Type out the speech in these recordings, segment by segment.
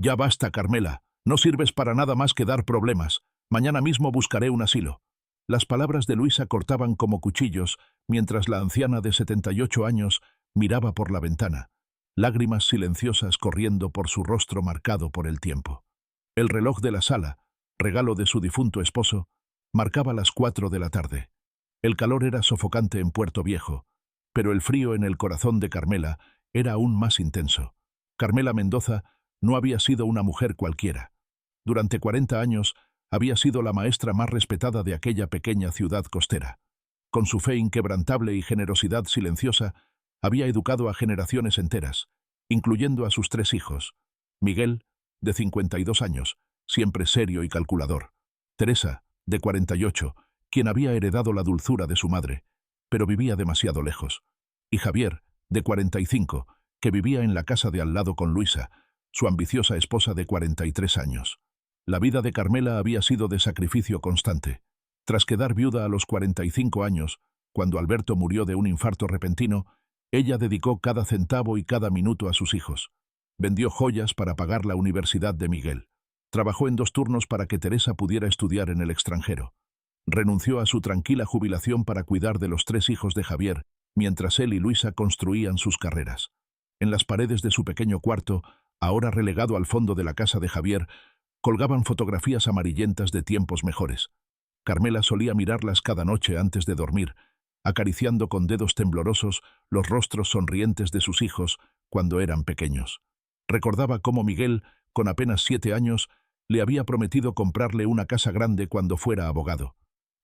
Ya basta, Carmela. No sirves para nada más que dar problemas. Mañana mismo buscaré un asilo. Las palabras de Luisa cortaban como cuchillos, mientras la anciana de 78 años miraba por la ventana, lágrimas silenciosas corriendo por su rostro marcado por el tiempo. El reloj de la sala, regalo de su difunto esposo, marcaba las 4 de la tarde. El calor era sofocante en Puerto Viejo, pero el frío en el corazón de Carmela era aún más intenso. Carmela Mendoza no había sido una mujer cualquiera. Durante 40 años había sido la maestra más respetada de aquella pequeña ciudad costera. Con su fe inquebrantable y generosidad silenciosa, había educado a generaciones enteras, incluyendo a sus 3 hijos. Miguel, de 52 años, siempre serio y calculador. Teresa, de 48, quien había heredado la dulzura de su madre, pero vivía demasiado lejos. Y Javier, de 45, que vivía en la casa de al lado con Luisa, su ambiciosa esposa de 43 años. La vida de Carmela había sido de sacrificio constante. Tras quedar viuda a los 45 años, cuando Alberto murió de un infarto repentino, ella dedicó cada centavo y cada minuto a sus hijos. Vendió joyas para pagar la universidad de Miguel. Trabajó en 2 turnos para que Teresa pudiera estudiar en el extranjero. Renunció a su tranquila jubilación para cuidar de los 3 hijos de Javier, mientras él y Luisa construían sus carreras. En las paredes de su pequeño cuarto, ahora relegado al fondo de la casa de Javier, colgaban fotografías amarillentas de tiempos mejores. Carmela solía mirarlas cada noche antes de dormir, acariciando con dedos temblorosos los rostros sonrientes de sus hijos cuando eran pequeños. Recordaba cómo Miguel, con apenas 7 años, le había prometido comprarle una casa grande cuando fuera abogado.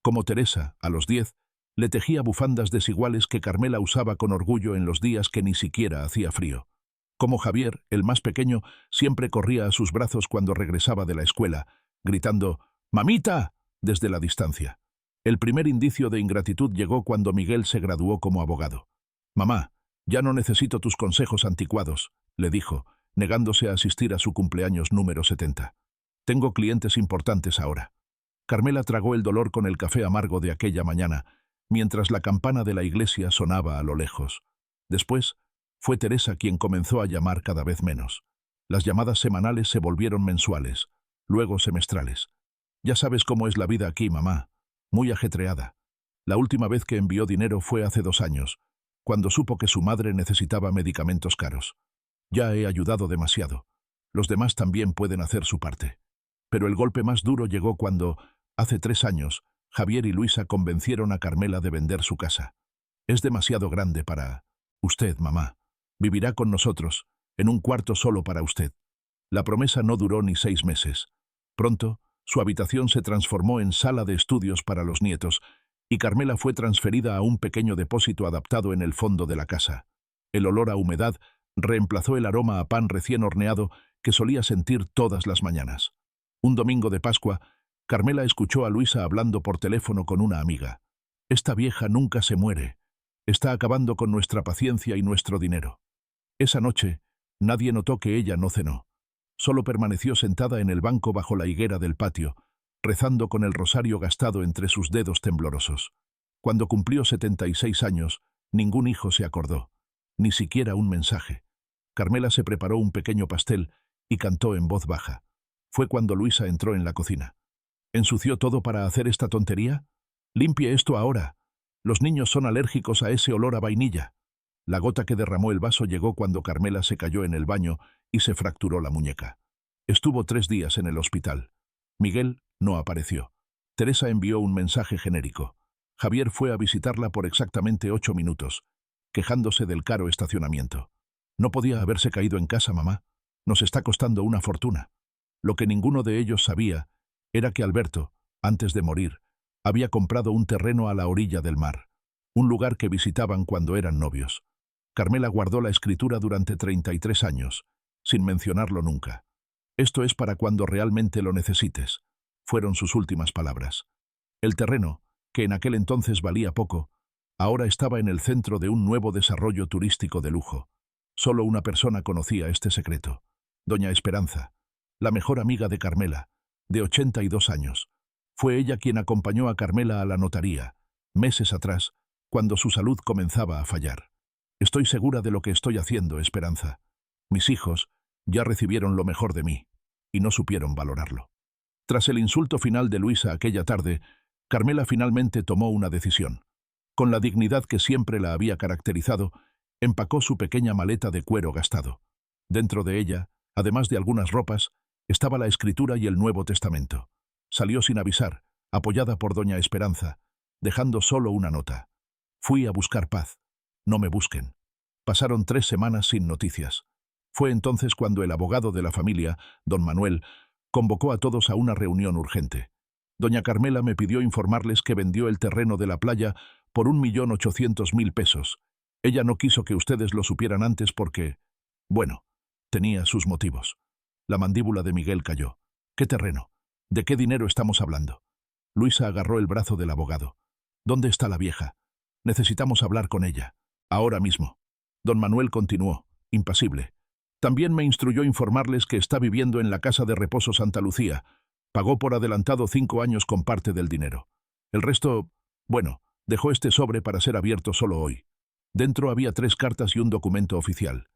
Como Teresa, a los 10, le tejía bufandas desiguales que Carmela usaba con orgullo en los días que ni siquiera hacía frío. Como Javier, el más pequeño, siempre corría a sus brazos cuando regresaba de la escuela, gritando «¡Mamita!» desde la distancia. El primer indicio de ingratitud llegó cuando Miguel se graduó como abogado. «Mamá, ya no necesito tus consejos anticuados», le dijo, negándose a asistir a su cumpleaños número 70. «Tengo clientes importantes ahora». Carmela tragó el dolor con el café amargo de aquella mañana, mientras la campana de la iglesia sonaba a lo lejos. Después, fue Teresa quien comenzó a llamar cada vez menos. Las llamadas semanales se volvieron mensuales, luego semestrales. «Ya sabes cómo es la vida aquí, mamá. Muy ajetreada. La última vez que envió dinero fue hace 2 años, cuando supo que su madre necesitaba medicamentos caros. Ya he ayudado demasiado. Los demás también pueden hacer su parte». Pero el golpe más duro llegó cuando, hace 3 años, Javier y Luisa convencieron a Carmela de vender su casa. «Es demasiado grande para usted, mamá. Vivirá con nosotros, en un cuarto solo para usted». La promesa no duró ni 6 meses. Pronto, su habitación se transformó en sala de estudios para los nietos, y Carmela fue transferida a un pequeño depósito adaptado en el fondo de la casa. El olor a humedad reemplazó el aroma a pan recién horneado que solía sentir todas las mañanas. Un domingo de Pascua, Carmela escuchó a Luisa hablando por teléfono con una amiga. «Esta vieja nunca se muere. Está acabando con nuestra paciencia y nuestro dinero». Esa noche, nadie notó que ella no cenó. Solo permaneció sentada en el banco bajo la higuera del patio, rezando con el rosario gastado entre sus dedos temblorosos. Cuando cumplió 76 años, ningún hijo se acordó, ni siquiera un mensaje. Carmela se preparó un pequeño pastel y cantó en voz baja. Fue cuando Luisa entró en la cocina. «¿Ensució todo para hacer esta tontería? Limpie esto ahora. Los niños son alérgicos a ese olor a vainilla». La gota que derramó el vaso llegó cuando Carmela se cayó en el baño y se fracturó la muñeca. Estuvo 3 días en el hospital. Miguel no apareció. Teresa envió un mensaje genérico. Javier fue a visitarla por exactamente 8 minutos, quejándose del caro estacionamiento. «No podía haberse caído en casa, mamá. Nos está costando una fortuna». Lo que ninguno de ellos sabía era que Alberto, antes de morir, había comprado un terreno a la orilla del mar, un lugar que visitaban cuando eran novios. Carmela guardó la escritura durante 33 años, sin mencionarlo nunca. «Esto es para cuando realmente lo necesites», fueron sus últimas palabras. El terreno, que en aquel entonces valía poco, ahora estaba en el centro de un nuevo desarrollo turístico de lujo. Solo una persona conocía este secreto: doña Esperanza, la mejor amiga de Carmela, de 82 años. Fue ella quien acompañó a Carmela a la notaría, meses atrás, cuando su salud comenzaba a fallar. «Estoy segura de lo que estoy haciendo, Esperanza. Mis hijos ya recibieron lo mejor de mí». y no supieron valorarlo. Tras el insulto final de Luisa aquella tarde, Carmela finalmente tomó una decisión. Con la dignidad que siempre la había caracterizado, empacó su pequeña maleta de cuero gastado. Dentro de ella, además de algunas ropas, estaba la Escritura y el Nuevo Testamento. Salió sin avisar, apoyada por doña Esperanza, dejando solo una nota. Fui a buscar paz. No me busquen. Pasaron 3 semanas sin noticias. Fue entonces cuando el abogado de la familia, don Manuel, convocó a todos a una reunión urgente. Doña Carmela me pidió informarles que vendió el terreno de la playa por 1.800.000 pesos. Ella no quiso que ustedes lo supieran antes porque, bueno, tenía sus motivos. La mandíbula de Miguel cayó. ¿Qué terreno? ¿De qué dinero estamos hablando? Luisa agarró el brazo del abogado. ¿Dónde está la vieja? Necesitamos hablar con ella. Ahora mismo. Don Manuel continuó, impasible. También me instruyó informarles que está viviendo en la casa de reposo Santa Lucía. Pagó por adelantado 5 años con parte del dinero. El resto, bueno, dejó este sobre para ser abierto solo hoy. Dentro había 3 cartas y un documento oficial.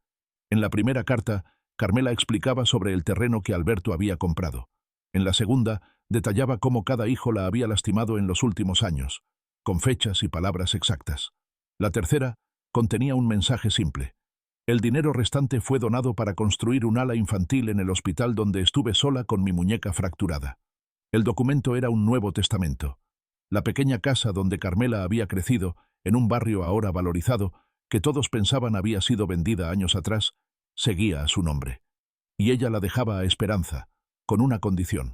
En la primera carta, Carmela explicaba sobre el terreno que Alberto había comprado. En la segunda, detallaba cómo cada hijo la había lastimado en los últimos años, con fechas y palabras exactas. La tercera contenía un mensaje simple. El dinero restante fue donado para construir un ala infantil en el hospital donde estuve sola con mi muñeca fracturada. El documento era un Nuevo Testamento. La pequeña casa donde Carmela había crecido, en un barrio ahora valorizado, que todos pensaban había sido vendida años atrás, seguía a su nombre. Y ella la dejaba a Esperanza, con una condición: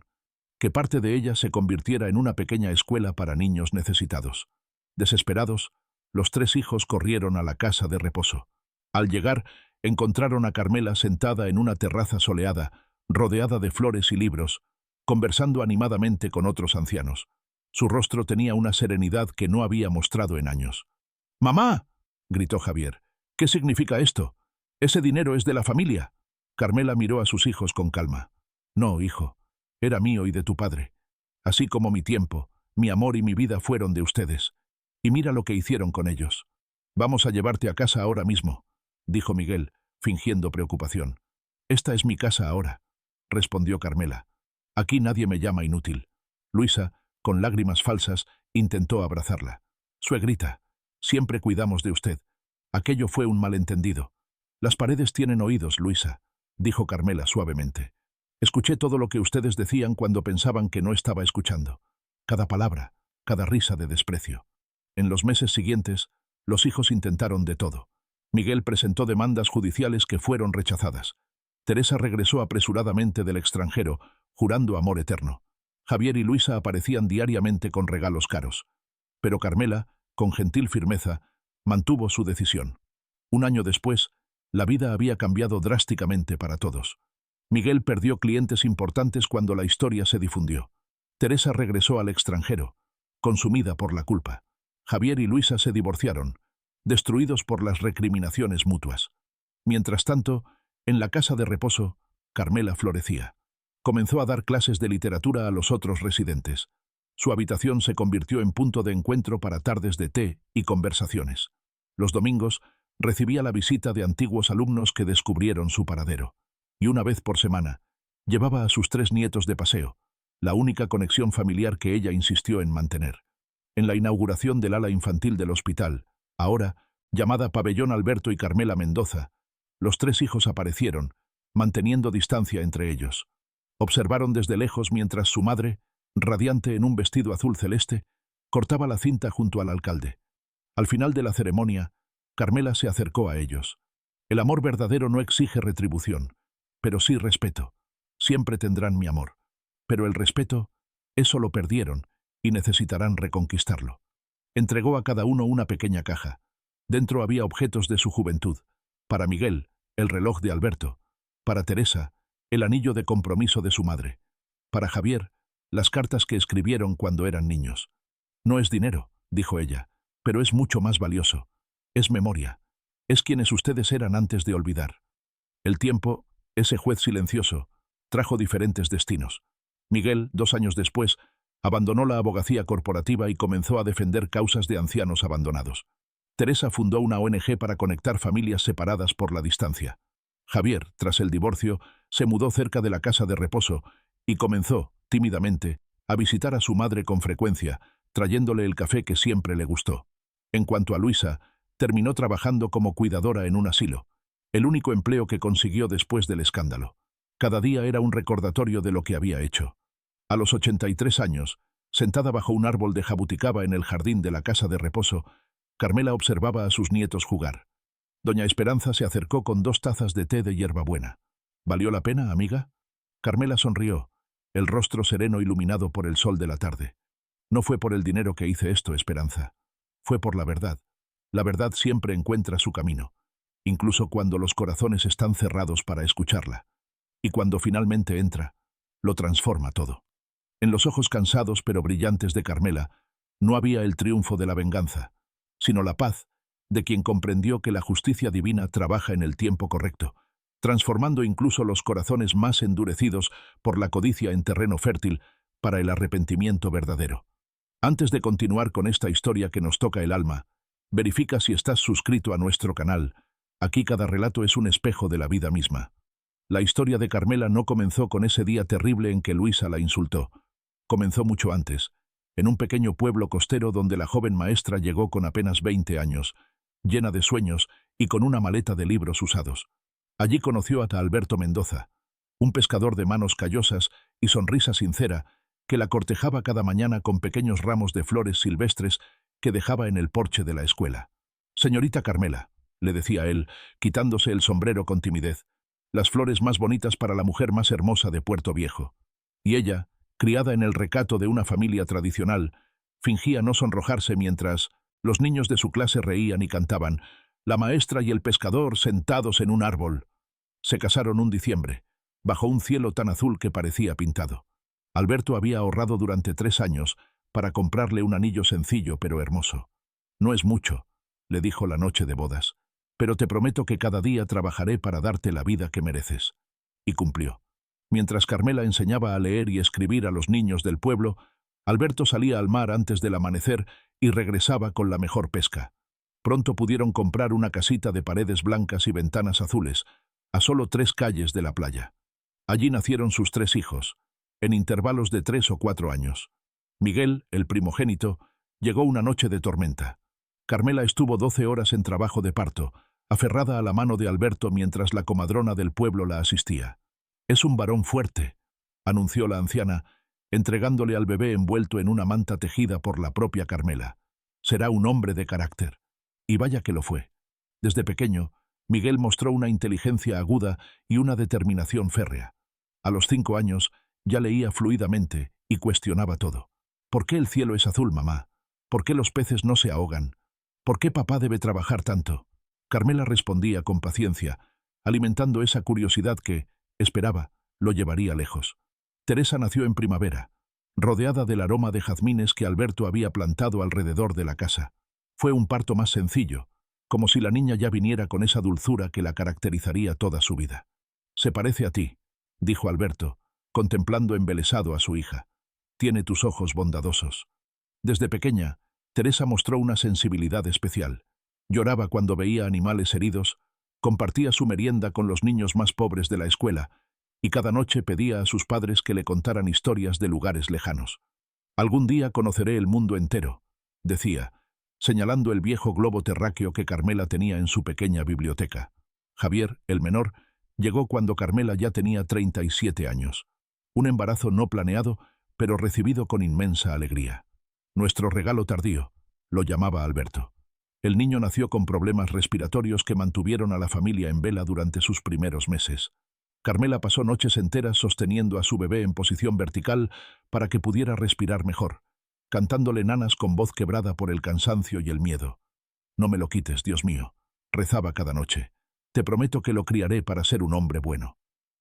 que parte de ella se convirtiera en una pequeña escuela para niños necesitados. Desesperados, los 3 hijos corrieron a la casa de reposo. Al llegar, encontraron a Carmela sentada en una terraza soleada, rodeada de flores y libros, conversando animadamente con otros ancianos. Su rostro tenía una serenidad que no había mostrado en años. «¡Mamá!», gritó Javier. «¿Qué significa esto? Ese dinero es de la familia». Carmela miró a sus hijos con calma. «No, hijo, era mío y de tu padre. Así como mi tiempo, mi amor y mi vida fueron de ustedes. Y mira lo que hicieron con ellos. Vamos a llevarte a casa ahora mismo», dijo Miguel, fingiendo preocupación. «Esta es mi casa ahora», respondió Carmela. «Aquí nadie me llama inútil». Luisa, con lágrimas falsas, intentó abrazarla. «Suegrita, siempre cuidamos de usted. Aquello fue un malentendido». «Las paredes tienen oídos, Luisa», dijo Carmela suavemente. «Escuché todo lo que ustedes decían cuando pensaban que no estaba escuchando. Cada palabra, cada risa de desprecio». En los meses siguientes, los hijos intentaron de todo. Miguel presentó demandas judiciales que fueron rechazadas. Teresa regresó apresuradamente del extranjero, jurando amor eterno. Javier y Luisa aparecían diariamente con regalos caros. Pero Carmela, con gentil firmeza, mantuvo su decisión. 1 año después, la vida había cambiado drásticamente para todos. Miguel perdió clientes importantes cuando la historia se difundió. Teresa regresó al extranjero, consumida por la culpa. Javier y Luisa se divorciaron, destruidos por las recriminaciones mutuas. Mientras tanto, en la casa de reposo, Carmela florecía. Comenzó a dar clases de literatura a los otros residentes. Su habitación se convirtió en punto de encuentro para tardes de té y conversaciones. Los domingos recibía la visita de antiguos alumnos que descubrieron su paradero. Y una vez por semana, llevaba a sus 3 nietos de paseo, la única conexión familiar que ella insistió en mantener. En la inauguración del ala infantil del hospital, ahora llamada Pabellón Alberto y Carmela Mendoza, los 3 hijos aparecieron, manteniendo distancia entre ellos. Observaron desde lejos mientras su madre, radiante en un vestido azul celeste, cortaba la cinta junto al alcalde. Al final de la ceremonia, Carmela se acercó a ellos. El amor verdadero no exige retribución, pero sí respeto. Siempre tendrán mi amor. Pero el respeto, eso lo perdieron, y necesitarán reconquistarlo. Entregó a cada uno una pequeña caja. Dentro había objetos de su juventud. Para Miguel, el reloj de Alberto. Para Teresa, el anillo de compromiso de su madre. Para Javier, las cartas que escribieron cuando eran niños. «No es dinero», dijo ella, «pero es mucho más valioso. Es memoria. Es quienes ustedes eran antes de olvidar». El tiempo, ese juez silencioso, trajo diferentes destinos. Miguel, 2 años después, abandonó la abogacía corporativa y comenzó a defender causas de ancianos abandonados. Teresa fundó una ONG para conectar familias separadas por la distancia. Javier, tras el divorcio, se mudó cerca de la casa de reposo y comenzó, tímidamente, a visitar a su madre con frecuencia, trayéndole el café que siempre le gustó. En cuanto a Luisa, terminó trabajando como cuidadora en un asilo, el único empleo que consiguió después del escándalo. Cada día era un recordatorio de lo que había hecho. A los 83 años, sentada bajo un árbol de jabuticaba en el jardín de la casa de reposo, Carmela observaba a sus nietos jugar. Doña Esperanza se acercó con 2 tazas de té de hierbabuena. ¿Valió la pena, amiga? Carmela sonrió, el rostro sereno iluminado por el sol de la tarde. No fue por el dinero que hice esto, Esperanza. Fue por la verdad. La verdad siempre encuentra su camino, incluso cuando los corazones están cerrados para escucharla. Y cuando finalmente entra, lo transforma todo. En los ojos cansados pero brillantes de Carmela, no había el triunfo de la venganza, sino la paz de quien comprendió que la justicia divina trabaja en el tiempo correcto, transformando incluso los corazones más endurecidos por la codicia en terreno fértil para el arrepentimiento verdadero. Antes de continuar con esta historia que nos toca el alma, verifica si estás suscrito a nuestro canal. Aquí cada relato es un espejo de la vida misma. La historia de Carmela no comenzó con ese día terrible en que Luisa la insultó. Comenzó mucho antes, en un pequeño pueblo costero donde la joven maestra llegó con apenas 20 años, llena de sueños y con una maleta de libros usados. Allí conoció a Alberto Mendoza, un pescador de manos callosas y sonrisa sincera que la cortejaba cada mañana con pequeños ramos de flores silvestres que dejaba en el porche de la escuela. «Señorita Carmela», le decía él, quitándose el sombrero con timidez, «las flores más bonitas para la mujer más hermosa de Puerto Viejo». Y ella, criada en el recato de una familia tradicional, fingía no sonrojarse mientras los niños de su clase reían y cantaban «La maestra y el pescador sentados en un árbol». Se casaron un diciembre, bajo un cielo tan azul que parecía pintado. Alberto había ahorrado durante 3 años para comprarle un anillo sencillo pero hermoso. «No es mucho», le dijo la noche de bodas, «pero te prometo que cada día trabajaré para darte la vida que mereces». Y cumplió. Mientras Carmela enseñaba a leer y escribir a los niños del pueblo, Alberto salía al mar antes del amanecer y regresaba con la mejor pesca. Pronto pudieron comprar una casita de paredes blancas y ventanas azules, a solo 3 calles de la playa. Allí nacieron sus 3 hijos, en intervalos de 3 o 4 años. Miguel, el primogénito, llegó una noche de tormenta. Carmela estuvo 12 horas en trabajo de parto, aferrada a la mano de Alberto mientras la comadrona del pueblo la asistía. «Es un varón fuerte», anunció la anciana, entregándole al bebé envuelto en una manta tejida por la propia Carmela. «Será un hombre de carácter». Y vaya que lo fue. Desde pequeño, Miguel mostró una inteligencia aguda y una determinación férrea. A los 5 años ya leía fluidamente y cuestionaba todo. «¿Por qué el cielo es azul, mamá? ¿Por qué los peces no se ahogan? ¿Por qué papá debe trabajar tanto?». Carmela respondía con paciencia, alimentando esa curiosidad que, esperaba, lo llevaría lejos. Teresa nació en primavera, rodeada del aroma de jazmines que Alberto había plantado alrededor de la casa. Fue un parto más sencillo, como si la niña ya viniera con esa dulzura que la caracterizaría toda su vida. «Se parece a ti», dijo Alberto, contemplando embelesado a su hija. «Tiene tus ojos bondadosos». Desde pequeña, Teresa mostró una sensibilidad especial. Lloraba cuando veía animales heridos, compartía su merienda con los niños más pobres de la escuela y cada noche pedía a sus padres que le contaran historias de lugares lejanos. «Algún día conoceré el mundo entero», decía, señalando el viejo globo terráqueo que Carmela tenía en su pequeña biblioteca. Javier, el menor, llegó cuando Carmela ya tenía 37 años. Un embarazo no planeado, pero recibido con inmensa alegría. «Nuestro regalo tardío», lo llamaba Alberto. El niño nació con problemas respiratorios que mantuvieron a la familia en vela durante sus primeros meses. Carmela pasó noches enteras sosteniendo a su bebé en posición vertical para que pudiera respirar mejor, cantándole nanas con voz quebrada por el cansancio y el miedo. «No me lo quites, Dios mío», rezaba cada noche. «Te prometo que lo criaré para ser un hombre bueno».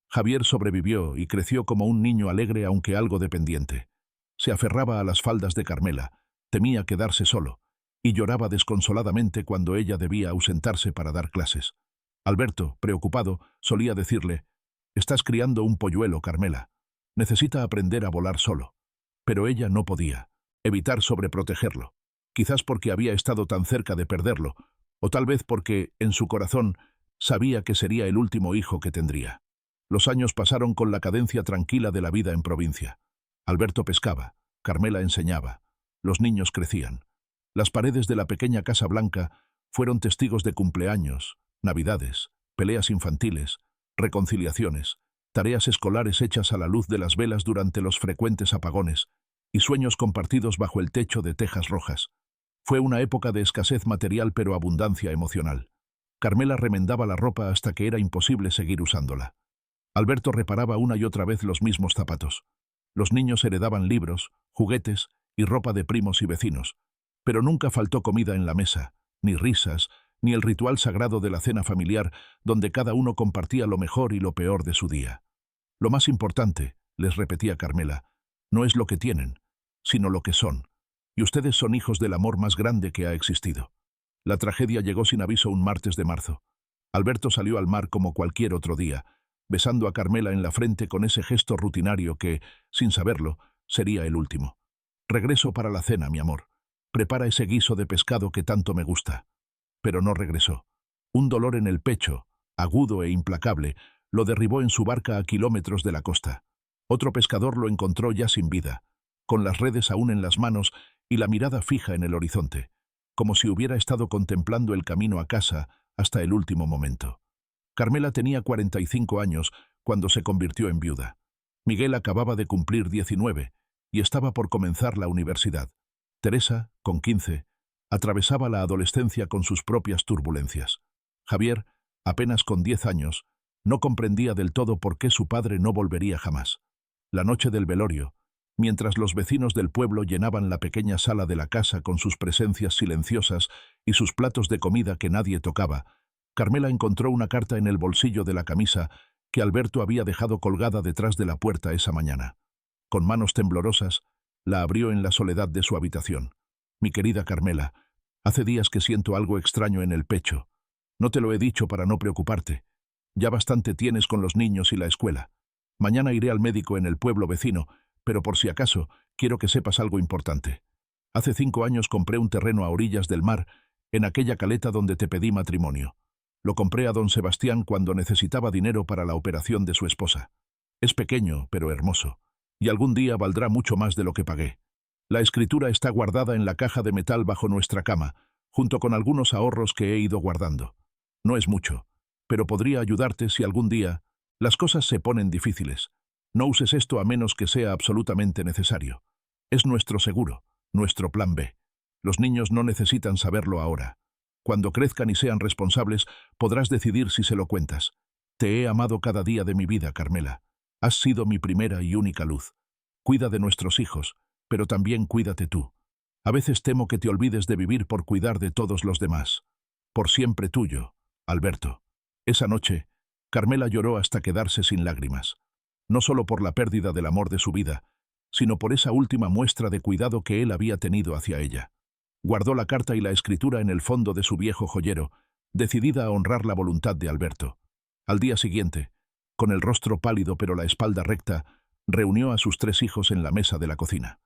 Javier sobrevivió y creció como un niño alegre aunque algo dependiente. Se aferraba a las faldas de Carmela, temía quedarse solo, y lloraba desconsoladamente cuando ella debía ausentarse para dar clases. Alberto, preocupado, solía decirle: «Estás criando un polluelo, Carmela. Necesita aprender a volar solo». Pero ella no podía evitar sobreprotegerlo, quizás porque había estado tan cerca de perderlo, o tal vez porque, en su corazón, Sabía que sería el último hijo que tendría. Los años pasaron con la cadencia tranquila de la vida en provincia. Alberto pescaba, Carmela enseñaba, los niños crecían. Las paredes de la pequeña Casa Blanca fueron testigos de cumpleaños, navidades, peleas infantiles, reconciliaciones, tareas escolares hechas a la luz de las velas durante los frecuentes apagones y sueños compartidos bajo el techo de tejas rojas. Fue una época de escasez material pero abundancia emocional. Carmela remendaba la ropa hasta que era imposible seguir usándola. Alberto reparaba una y otra vez los mismos zapatos. Los niños heredaban libros, juguetes y ropa de primos y vecinos, pero nunca faltó comida en la mesa, ni risas, ni el ritual sagrado de la cena familiar donde cada uno compartía lo mejor y lo peor de su día. Lo más importante, les repetía Carmela, no es lo que tienen, sino lo que son, y ustedes son hijos del amor más grande que ha existido. La tragedia llegó sin aviso un martes de marzo. Alberto salió al mar como cualquier otro día, besando a Carmela en la frente con ese gesto rutinario que, sin saberlo, sería el último. Regreso para la cena, mi amor. Prepara ese guiso de pescado que tanto me gusta. Pero no regresó. Un dolor en el pecho, agudo e implacable, lo derribó en su barca a kilómetros de la costa. Otro pescador lo encontró ya sin vida, con las redes aún en las manos y la mirada fija en el horizonte, como si hubiera estado contemplando el camino a casa hasta el último momento. Carmela tenía 45 años cuando se convirtió en viuda. Miguel acababa de cumplir 19 y estaba por comenzar la universidad. Teresa, con 15, atravesaba la adolescencia con sus propias turbulencias. Javier, apenas con 10 años, no comprendía del todo por qué su padre no volvería jamás. La noche del velorio, mientras los vecinos del pueblo llenaban la pequeña sala de la casa con sus presencias silenciosas y sus platos de comida que nadie tocaba, Carmela encontró una carta en el bolsillo de la camisa que Alberto había dejado colgada detrás de la puerta esa mañana. Con manos temblorosas, la abrió en la soledad de su habitación. Mi querida Carmela, hace días que siento algo extraño en el pecho. No te lo he dicho para no preocuparte. Ya bastante tienes con los niños y la escuela. Mañana iré al médico en el pueblo vecino, pero por si acaso, quiero que sepas algo importante. Hace 5 años compré un terreno a orillas del mar, en aquella caleta donde te pedí matrimonio. Lo compré a don Sebastián cuando necesitaba dinero para la operación de su esposa. Es pequeño, pero hermoso, y algún día valdrá mucho más de lo que pagué. La escritura está guardada en la caja de metal bajo nuestra cama, junto con algunos ahorros que he ido guardando. No es mucho, pero podría ayudarte si algún día las cosas se ponen difíciles. No uses esto a menos que sea absolutamente necesario. Es nuestro seguro, nuestro plan B. Los niños no necesitan saberlo ahora. Cuando crezcan y sean responsables, podrás decidir si se lo cuentas. Te he amado cada día de mi vida, Carmela. Has sido mi primera y única luz. Cuida de nuestros hijos, pero también cuídate tú. A veces temo que te olvides de vivir por cuidar de todos los demás. Por siempre tuyo, Alberto. Esa noche, Carmela lloró hasta quedarse sin lágrimas. No solo por la pérdida del amor de su vida, sino por esa última muestra de cuidado que él había tenido hacia ella. Guardó la carta y la escritura en el fondo de su viejo joyero, decidida a honrar la voluntad de Alberto. Al día siguiente, con el rostro pálido pero la espalda recta, reunió a sus 3 hijos en la mesa de la cocina.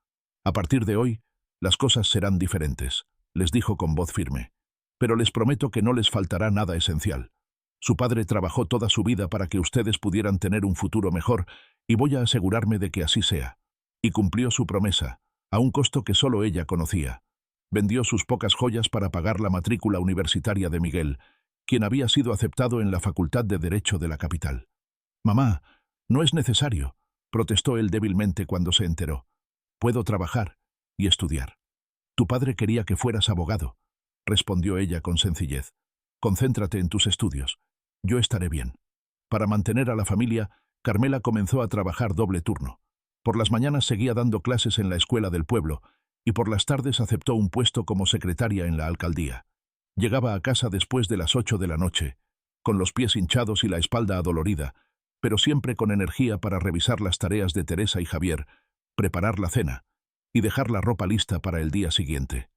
A partir de hoy, las cosas serán diferentes, les dijo con voz firme. Pero les prometo que no les faltará nada esencial. Su padre trabajó toda su vida para que ustedes pudieran tener un futuro mejor y voy a asegurarme de que así sea. Y cumplió su promesa, a un costo que solo ella conocía. Vendió sus pocas joyas para pagar la matrícula universitaria de Miguel, quien había sido aceptado en la Facultad de Derecho de la capital. «Mamá, no es necesario», protestó él débilmente cuando se enteró. «Puedo trabajar y estudiar». «Tu padre quería que fueras abogado», respondió ella con sencillez. «Concéntrate en tus estudios. Yo estaré bien». Para mantener a la familia, Carmela comenzó a trabajar doble turno. Por las mañanas seguía dando clases en la escuela del pueblo, y por las tardes aceptó un puesto como secretaria en la alcaldía. Llegaba a casa después de las 8 de la noche, con los pies hinchados y la espalda adolorida, pero siempre con energía para revisar las tareas de Teresa y Javier, preparar la cena y dejar la ropa lista para el día siguiente.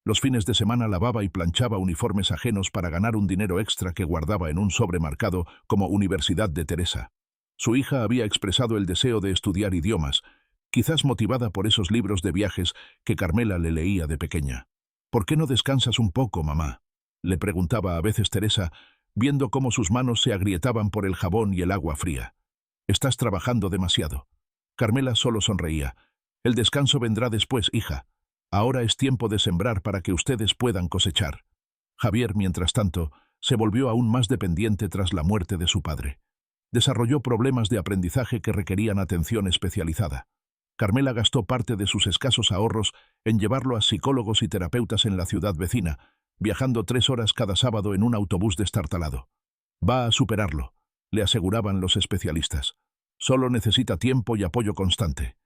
Los fines de semana lavaba y planchaba uniformes ajenos para ganar un dinero extra que guardaba en un sobre marcado como Universidad de Teresa. Su hija había expresado el deseo de estudiar idiomas, quizás motivada por esos libros de viajes que Carmela le leía de pequeña. «¿Por qué no descansas un poco, mamá?», le preguntaba a veces Teresa, viendo cómo sus manos se agrietaban por el jabón y el agua fría. «Estás trabajando demasiado». Carmela solo sonreía. «El descanso vendrá después, hija. Ahora es tiempo de sembrar para que ustedes puedan cosechar». Javier, mientras tanto, se volvió aún más dependiente tras la muerte de su padre. Desarrolló problemas de aprendizaje que requerían atención especializada. Carmela gastó parte de sus escasos ahorros en llevarlo a psicólogos y terapeutas en la ciudad vecina, viajando 3 horas cada sábado en un autobús destartalado. «Va a superarlo», le aseguraban los especialistas. «Solo necesita tiempo y apoyo constante».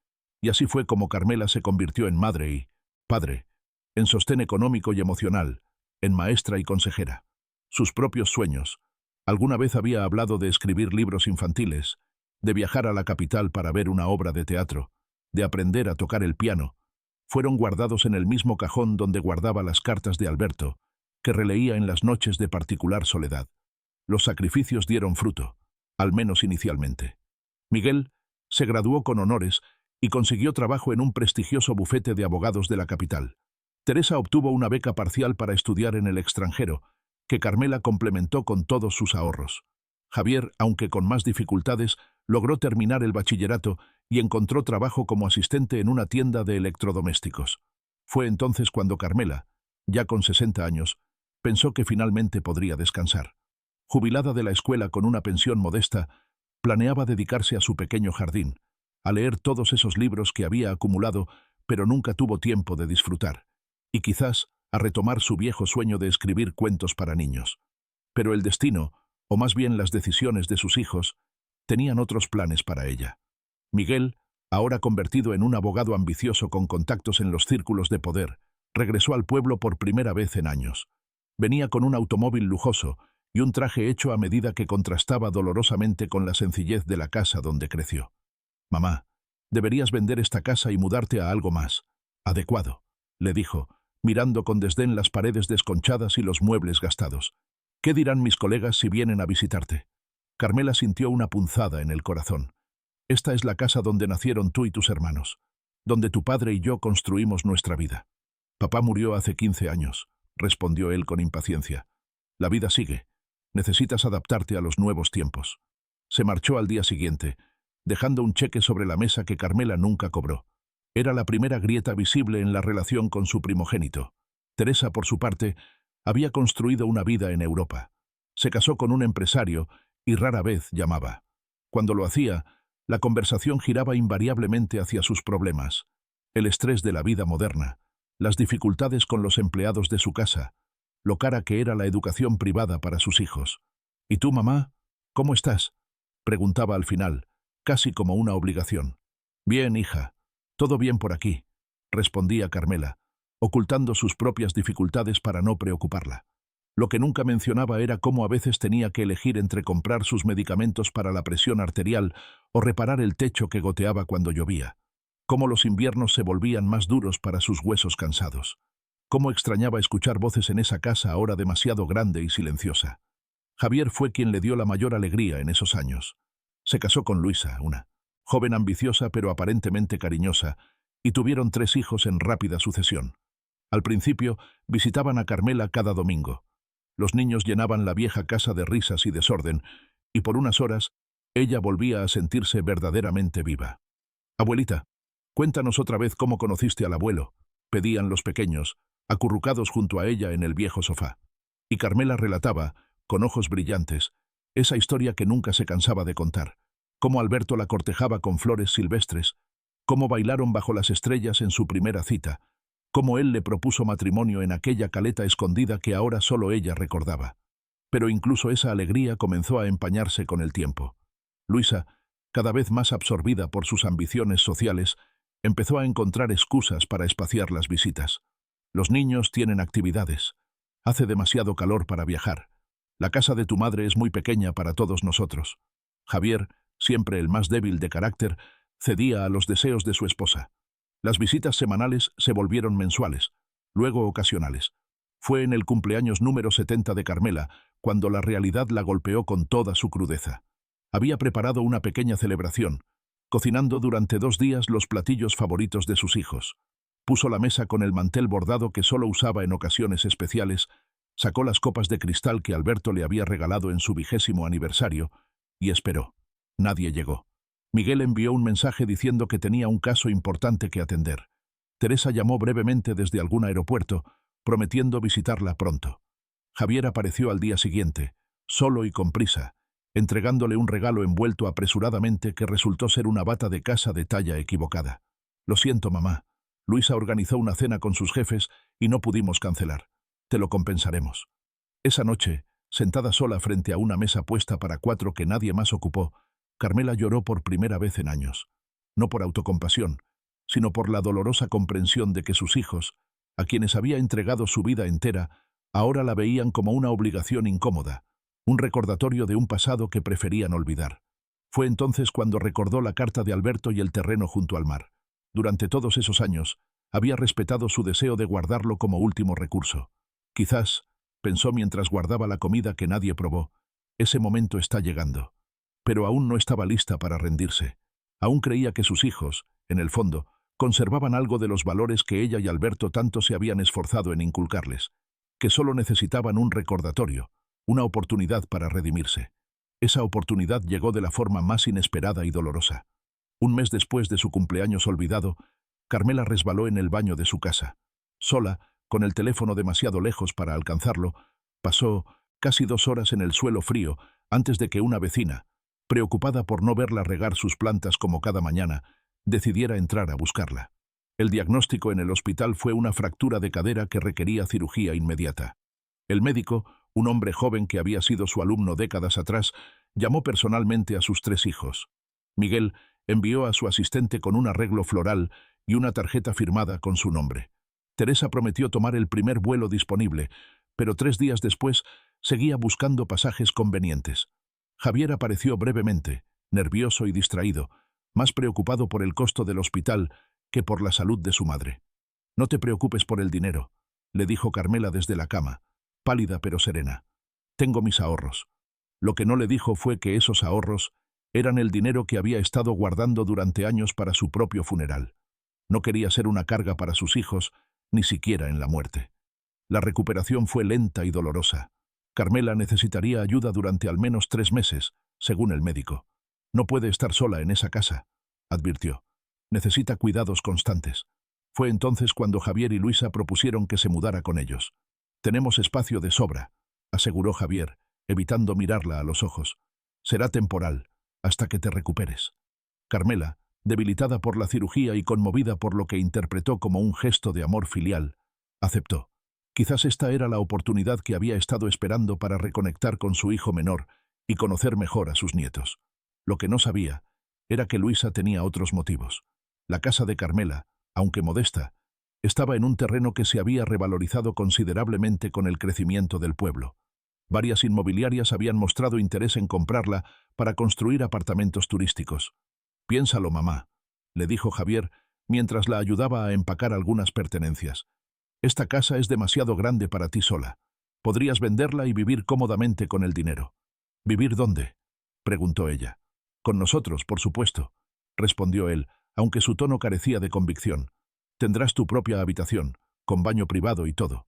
Y así fue como Carmela se convirtió en madre y padre, en sostén económico y emocional, en maestra y consejera. Sus propios sueños. Alguna vez había hablado de escribir libros infantiles, de viajar a la capital para ver una obra de teatro, de aprender a tocar el piano. Fueron guardados en el mismo cajón donde guardaba las cartas de Alberto, que releía en las noches de particular soledad. Los sacrificios dieron fruto, al menos inicialmente. Miguel se graduó con honores y consiguió trabajo en un prestigioso bufete de abogados de la capital. Teresa obtuvo una beca parcial para estudiar en el extranjero, que Carmela complementó con todos sus ahorros. Javier, aunque con más dificultades, logró terminar el bachillerato y encontró trabajo como asistente en una tienda de electrodomésticos. Fue entonces cuando Carmela, ya con 60 años, pensó que finalmente podría descansar. Jubilada de la escuela con una pensión modesta, planeaba dedicarse a su pequeño jardín, a leer todos esos libros que había acumulado, pero nunca tuvo tiempo de disfrutar, y quizás a retomar su viejo sueño de escribir cuentos para niños. Pero el destino, o más bien las decisiones de sus hijos, tenían otros planes para ella. Miguel, ahora convertido en un abogado ambicioso con contactos en los círculos de poder, regresó al pueblo por primera vez en años. Venía con un automóvil lujoso y un traje hecho a medida que contrastaba dolorosamente con la sencillez de la casa donde creció. «Mamá, deberías vender esta casa y mudarte a algo más adecuado», le dijo, mirando con desdén las paredes desconchadas y los muebles gastados. «¿Qué dirán mis colegas si vienen a visitarte?» Carmela sintió una punzada en el corazón. «Esta es la casa donde nacieron tú y tus hermanos, donde tu padre y yo construimos nuestra vida». «Papá murió hace 15 años», respondió él con impaciencia. «La vida sigue. Necesitas adaptarte a los nuevos tiempos». Se marchó al día siguiente, dejando un cheque sobre la mesa que Carmela nunca cobró. Era la primera grieta visible en la relación con su primogénito. Teresa, por su parte, había construido una vida en Europa. Se casó con un empresario y rara vez llamaba. Cuando lo hacía, la conversación giraba invariablemente hacia sus problemas, el estrés de la vida moderna, las dificultades con los empleados de su casa, lo cara que era la educación privada para sus hijos. «¿Y tú, mamá? ¿Cómo estás?», preguntaba al final, casi como una obligación. «Bien, hija. Todo bien por aquí», respondía Carmela, ocultando sus propias dificultades para no preocuparla. Lo que nunca mencionaba era cómo a veces tenía que elegir entre comprar sus medicamentos para la presión arterial o reparar el techo que goteaba cuando llovía. Cómo los inviernos se volvían más duros para sus huesos cansados. Cómo extrañaba escuchar voces en esa casa ahora demasiado grande y silenciosa. Javier fue quien le dio la mayor alegría en esos años. Se casó con Luisa, una joven ambiciosa pero aparentemente cariñosa, y tuvieron 3 hijos en rápida sucesión. Al principio, visitaban a Carmela cada domingo. Los niños llenaban la vieja casa de risas y desorden, y por unas horas, ella volvía a sentirse verdaderamente viva. «Abuelita, cuéntanos otra vez cómo conociste al abuelo», pedían los pequeños, acurrucados junto a ella en el viejo sofá. Y Carmela relataba, con ojos brillantes, esa historia que nunca se cansaba de contar. Cómo Alberto la cortejaba con flores silvestres, cómo bailaron bajo las estrellas en su primera cita, cómo él le propuso matrimonio en aquella caleta escondida que ahora solo ella recordaba. Pero incluso esa alegría comenzó a empañarse con el tiempo. Luisa, cada vez más absorbida por sus ambiciones sociales, empezó a encontrar excusas para espaciar las visitas. «Los niños tienen actividades. Hace demasiado calor para viajar. La casa de tu madre es muy pequeña para todos nosotros». Javier, siempre el más débil de carácter, cedía a los deseos de su esposa. Las visitas semanales se volvieron mensuales, luego ocasionales. Fue en el cumpleaños número 70 de Carmela, cuando la realidad la golpeó con toda su crudeza. Había preparado una pequeña celebración, cocinando durante 2 días los platillos favoritos de sus hijos. Puso la mesa con el mantel bordado que solo usaba en ocasiones especiales, Sacó las copas de cristal que Alberto le había regalado en su 20º aniversario y esperó. Nadie llegó. Miguel envió un mensaje diciendo que tenía un caso importante que atender. Teresa llamó brevemente desde algún aeropuerto, prometiendo visitarla pronto. Javier apareció al día siguiente, solo y con prisa, entregándole un regalo envuelto apresuradamente que resultó ser una bata de casa de talla equivocada. «Lo siento, mamá. Luisa organizó una cena con sus jefes y no pudimos cancelar. Te lo compensaremos». Esa noche, sentada sola frente a una mesa puesta para 4 que nadie más ocupó, Carmela lloró por primera vez en años. No por autocompasión, sino por la dolorosa comprensión de que sus hijos, a quienes había entregado su vida entera, ahora la veían como una obligación incómoda, un recordatorio de un pasado que preferían olvidar. Fue entonces cuando recordó la carta de Alberto y el terreno junto al mar. Durante todos esos años, había respetado su deseo de guardarlo como último recurso. Quizás, pensó mientras guardaba la comida que nadie probó, ese momento está llegando. Pero aún no estaba lista para rendirse. Aún creía que sus hijos, en el fondo, conservaban algo de los valores que ella y Alberto tanto se habían esforzado en inculcarles, que solo necesitaban un recordatorio, una oportunidad para redimirse. Esa oportunidad llegó de la forma más inesperada y dolorosa. Un mes después de su cumpleaños olvidado, Carmela resbaló en el baño de su casa. Sola, con el teléfono demasiado lejos para alcanzarlo, pasó casi 2 horas en el suelo frío antes de que una vecina, preocupada por no verla regar sus plantas como cada mañana, decidiera entrar a buscarla. El diagnóstico en el hospital fue una fractura de cadera que requería cirugía inmediata. El médico, un hombre joven que había sido su alumno décadas atrás, llamó personalmente a sus 3 hijos. Miguel envió a su asistente con un arreglo floral y una tarjeta firmada con su nombre. Teresa prometió tomar el primer vuelo disponible, pero 3 días después seguía buscando pasajes convenientes. Javier apareció brevemente, nervioso y distraído, más preocupado por el costo del hospital que por la salud de su madre. «No te preocupes por el dinero», le dijo Carmela desde la cama, pálida pero serena. «Tengo mis ahorros». Lo que no le dijo fue que esos ahorros eran el dinero que había estado guardando durante años para su propio funeral. No quería ser una carga para sus hijos, ni siquiera en la muerte. La recuperación fue lenta y dolorosa. Carmela necesitaría ayuda durante al menos 3 meses, según el médico. «No puede estar sola en esa casa», advirtió. «Necesita cuidados constantes». Fue entonces cuando Javier y Luisa propusieron que se mudara con ellos. «Tenemos espacio de sobra», aseguró Javier, evitando mirarla a los ojos. «Será temporal, hasta que te recuperes». Carmela, debilitada por la cirugía y conmovida por lo que interpretó como un gesto de amor filial, aceptó. Quizás esta era la oportunidad que había estado esperando para reconectar con su hijo menor y conocer mejor a sus nietos. Lo que no sabía era que Luisa tenía otros motivos. La casa de Carmela, aunque modesta, estaba en un terreno que se había revalorizado considerablemente con el crecimiento del pueblo. Varias inmobiliarias habían mostrado interés en comprarla para construir apartamentos turísticos. «Piénsalo, mamá», le dijo Javier mientras la ayudaba a empacar algunas pertenencias. «Esta casa es demasiado grande para ti sola. Podrías venderla y vivir cómodamente con el dinero». «¿Vivir dónde?», preguntó ella. «Con nosotros, por supuesto», respondió él, aunque su tono carecía de convicción. «Tendrás tu propia habitación, con baño privado y todo».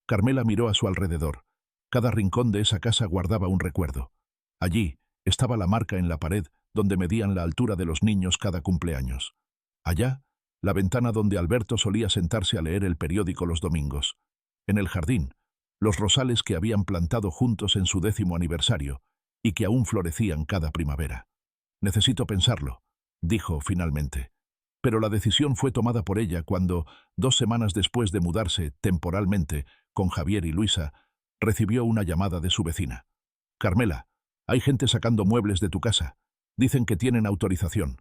Carmela miró a su alrededor. Cada rincón de esa casa guardaba un recuerdo. Allí estaba la marca en la pared donde medían la altura de los niños cada cumpleaños. Allá, la ventana donde Alberto solía sentarse a leer el periódico los domingos. En el jardín, los rosales que habían plantado juntos en su 10º aniversario y que aún florecían cada primavera. «Necesito pensarlo», dijo finalmente. Pero la decisión fue tomada por ella cuando, 2 semanas después de mudarse temporalmente con Javier y Luisa, recibió una llamada de su vecina. «Carmela, hay gente sacando muebles de tu casa. Dicen que tienen autorización».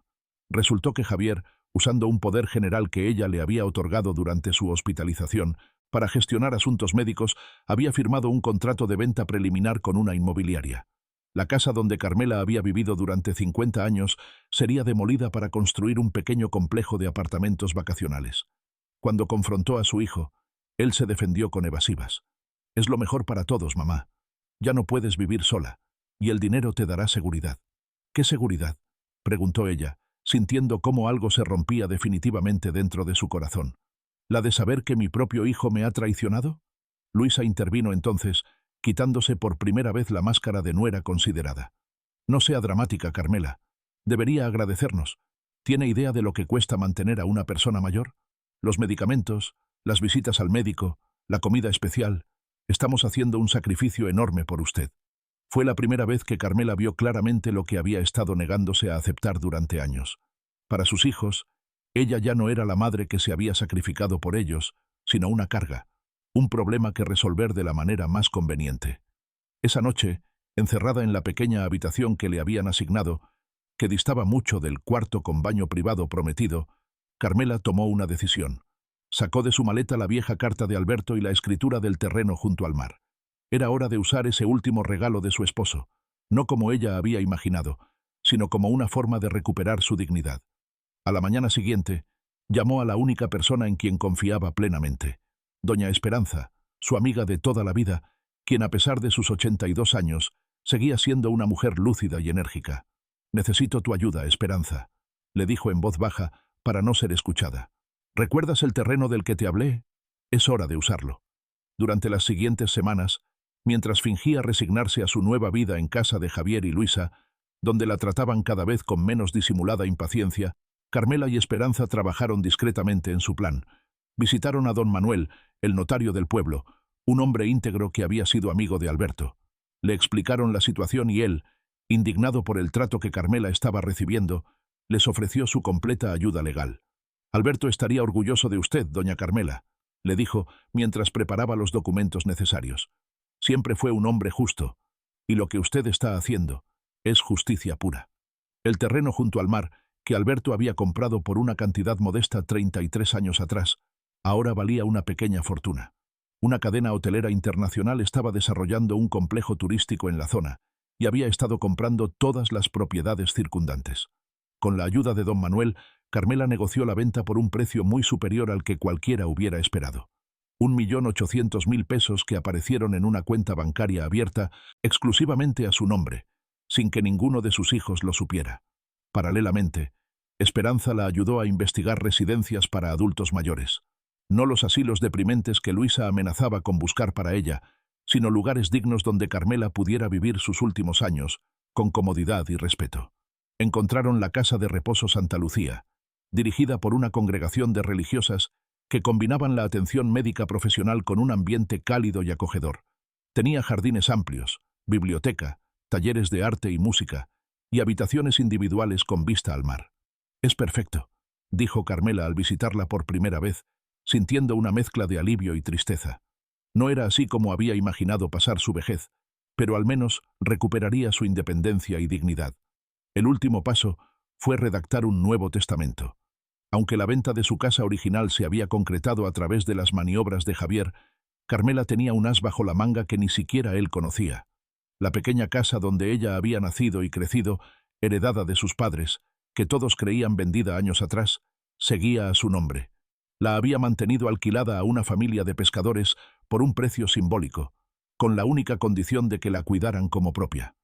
Resultó que Javier, usando un poder general que ella le había otorgado durante su hospitalización para gestionar asuntos médicos, había firmado un contrato de venta preliminar con una inmobiliaria. La casa donde Carmela había vivido durante 50 años sería demolida para construir un pequeño complejo de apartamentos vacacionales. Cuando confrontó a su hijo, él se defendió con evasivas. «Es lo mejor para todos, mamá. Ya no puedes vivir sola, y el dinero te dará seguridad». «¿Qué seguridad?», preguntó ella, sintiendo cómo algo se rompía definitivamente dentro de su corazón. «¿La de saber que mi propio hijo me ha traicionado?». Luisa intervino entonces, quitándose por primera vez la máscara de nuera considerada. No sea dramática, Carmela. Debería agradecernos. ¿Tiene idea de lo que cuesta mantener a una persona mayor? Los medicamentos, las visitas al médico, la comida especial. Estamos haciendo un sacrificio enorme por usted. Fue la primera vez que Carmela vio claramente lo que había estado negándose a aceptar durante años. Para sus hijos, ella ya no era la madre que se había sacrificado por ellos, sino una carga, un problema que resolver de la manera más conveniente. Esa noche, encerrada en la pequeña habitación que le habían asignado, que distaba mucho del cuarto con baño privado prometido, Carmela tomó una decisión. Sacó de su maleta la vieja carta de Alberto y la escritura del terreno junto al mar. Era hora de usar ese último regalo de su esposo, no como ella había imaginado, sino como una forma de recuperar su dignidad. A la mañana siguiente, llamó a la única persona en quien confiaba plenamente, doña Esperanza, su amiga de toda la vida, quien a pesar de sus 82 años, seguía siendo una mujer lúcida y enérgica. «Necesito tu ayuda, Esperanza», le dijo en voz baja para no ser escuchada. «¿Recuerdas el terreno del que te hablé? Es hora de usarlo». Durante las siguientes semanas, mientras fingía resignarse a su nueva vida en casa de Javier y Luisa, donde la trataban cada vez con menos disimulada impaciencia, Carmela y Esperanza trabajaron discretamente en su plan. Visitaron a don Manuel, el notario del pueblo, un hombre íntegro que había sido amigo de Alberto. Le explicaron la situación y él, indignado por el trato que Carmela estaba recibiendo, les ofreció su completa ayuda legal. «Alberto estaría orgulloso de usted, doña Carmela», le dijo mientras preparaba los documentos necesarios. «Siempre fue un hombre justo, y lo que usted está haciendo es justicia pura». El terreno junto al mar, que Alberto había comprado por una cantidad modesta 33 años atrás, ahora valía una pequeña fortuna. Una cadena hotelera internacional estaba desarrollando un complejo turístico en la zona y había estado comprando todas las propiedades circundantes. Con la ayuda de don Manuel, Carmela negoció la venta por un precio muy superior al que cualquiera hubiera esperado. 1.800.000 pesos que aparecieron en una cuenta bancaria abierta exclusivamente a su nombre, sin que ninguno de sus hijos lo supiera. Paralelamente, Esperanza la ayudó a investigar residencias para adultos mayores. No los asilos deprimentes que Luisa amenazaba con buscar para ella, sino lugares dignos donde Carmela pudiera vivir sus últimos años, con comodidad y respeto. Encontraron la Casa de Reposo Santa Lucía, dirigida por una congregación de religiosas que combinaban la atención médica profesional con un ambiente cálido y acogedor. Tenía jardines amplios, biblioteca, talleres de arte y música, y habitaciones individuales con vista al mar. «Es perfecto», dijo Carmela al visitarla por primera vez, sintiendo una mezcla de alivio y tristeza. No era así como había imaginado pasar su vejez, pero al menos recuperaría su independencia y dignidad. El último paso fue redactar un nuevo testamento. Aunque la venta de su casa original se había concretado a través de las maniobras de Javier, Carmela tenía un as bajo la manga que ni siquiera él conocía. La pequeña casa donde ella había nacido y crecido, heredada de sus padres, que todos creían vendida años atrás, seguía a su nombre. La había mantenido alquilada a una familia de pescadores por un precio simbólico, con la única condición de que la cuidaran como propia.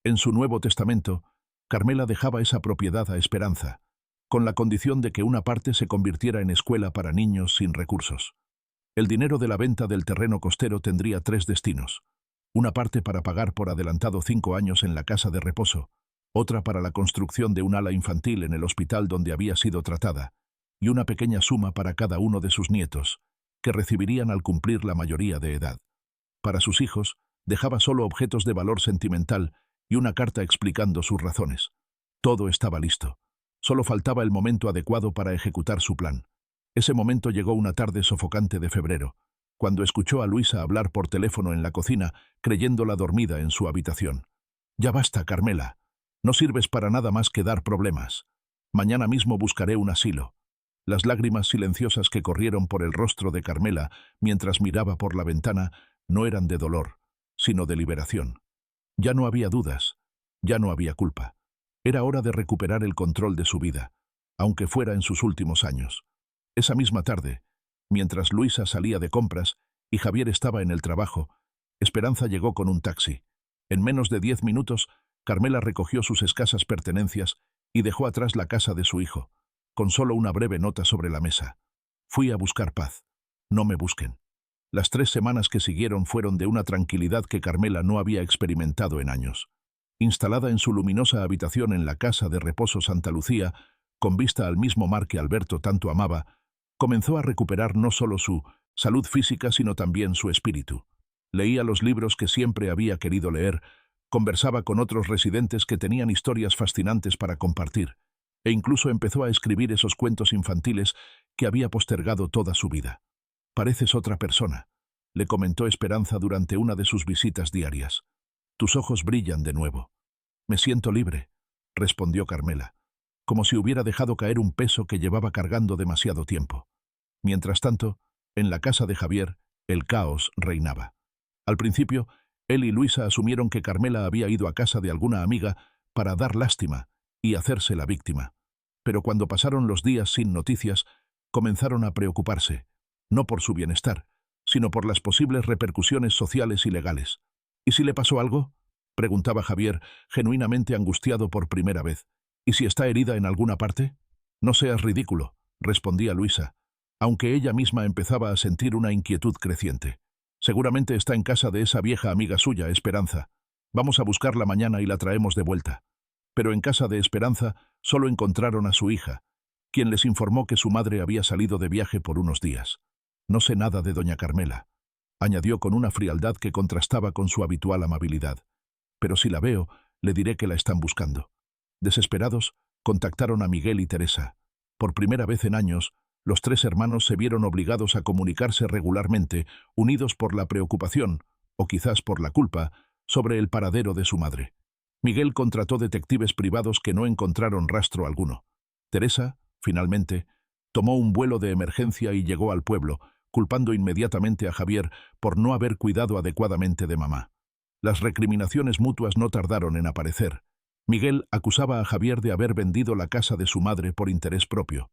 En su nuevo testamento, Carmela dejaba esa propiedad a Esperanza, con la condición de que una parte se convirtiera en escuela para niños sin recursos. El dinero de la venta del terreno costero tendría 3 destinos. Una parte para pagar por adelantado 5 años en la casa de reposo, otra para la construcción de un ala infantil en el hospital donde había sido tratada, y una pequeña suma para cada uno de sus nietos, que recibirían al cumplir la mayoría de edad. Para sus hijos, dejaba solo objetos de valor sentimental y una carta explicando sus razones. Todo estaba listo. Solo faltaba el momento adecuado para ejecutar su plan. Ese momento llegó una tarde sofocante de febrero, cuando escuchó a Luisa hablar por teléfono en la cocina, creyéndola dormida en su habitación. «Ya basta, Carmela. No sirves para nada más que dar problemas. Mañana mismo buscaré un asilo». Las lágrimas silenciosas que corrieron por el rostro de Carmela mientras miraba por la ventana no eran de dolor, sino de liberación. Ya no había dudas, ya no había culpa. Era hora de recuperar el control de su vida, aunque fuera en sus últimos años. Esa misma tarde, mientras Luisa salía de compras y Javier estaba en el trabajo, Esperanza llegó con un taxi. En menos de 10 minutos, Carmela recogió sus escasas pertenencias y dejó atrás la casa de su hijo, con solo una breve nota sobre la mesa. «Fui a buscar paz. No me busquen». Las 3 semanas que siguieron fueron de una tranquilidad que Carmela no había experimentado en años. Instalada en su luminosa habitación en la casa de reposo Santa Lucía, con vista al mismo mar que Alberto tanto amaba, comenzó a recuperar no solo su salud física sino también su espíritu. Leía los libros que siempre había querido leer, conversaba con otros residentes que tenían historias fascinantes para compartir, e incluso empezó a escribir esos cuentos infantiles que había postergado toda su vida. «Pareces otra persona», le comentó Esperanza durante una de sus visitas diarias. «Tus ojos brillan de nuevo». «Me siento libre», respondió Carmela, como si hubiera dejado caer un peso que llevaba cargando demasiado tiempo. Mientras tanto, en la casa de Javier, el caos reinaba. Al principio, él y Luisa asumieron que Carmela había ido a casa de alguna amiga para dar lástima y hacerse la víctima. Pero cuando pasaron los días sin noticias, comenzaron a preocuparse, no por su bienestar, sino por las posibles repercusiones sociales y legales. «¿Y si le pasó algo?», preguntaba Javier, genuinamente angustiado por primera vez. «¿Y si está herida en alguna parte?». «No seas ridículo», respondía Luisa, aunque ella misma empezaba a sentir una inquietud creciente. «Seguramente está en casa de esa vieja amiga suya, Esperanza. Vamos a buscarla mañana y la traemos de vuelta». Pero en casa de Esperanza solo encontraron a su hija, quien les informó que su madre había salido de viaje por unos días. «No sé nada de doña Carmela», añadió con una frialdad que contrastaba con su habitual amabilidad. «Pero si la veo, le diré que la están buscando». Desesperados, contactaron a Miguel y Teresa. Por primera vez en años, los 3 hermanos se vieron obligados a comunicarse regularmente, unidos por la preocupación, o quizás por la culpa, sobre el paradero de su madre. Miguel contrató detectives privados que no encontraron rastro alguno. Teresa, finalmente, tomó un vuelo de emergencia y llegó al pueblo, culpando inmediatamente a Javier por no haber cuidado adecuadamente de mamá. Las recriminaciones mutuas no tardaron en aparecer. Miguel acusaba a Javier de haber vendido la casa de su madre por interés propio.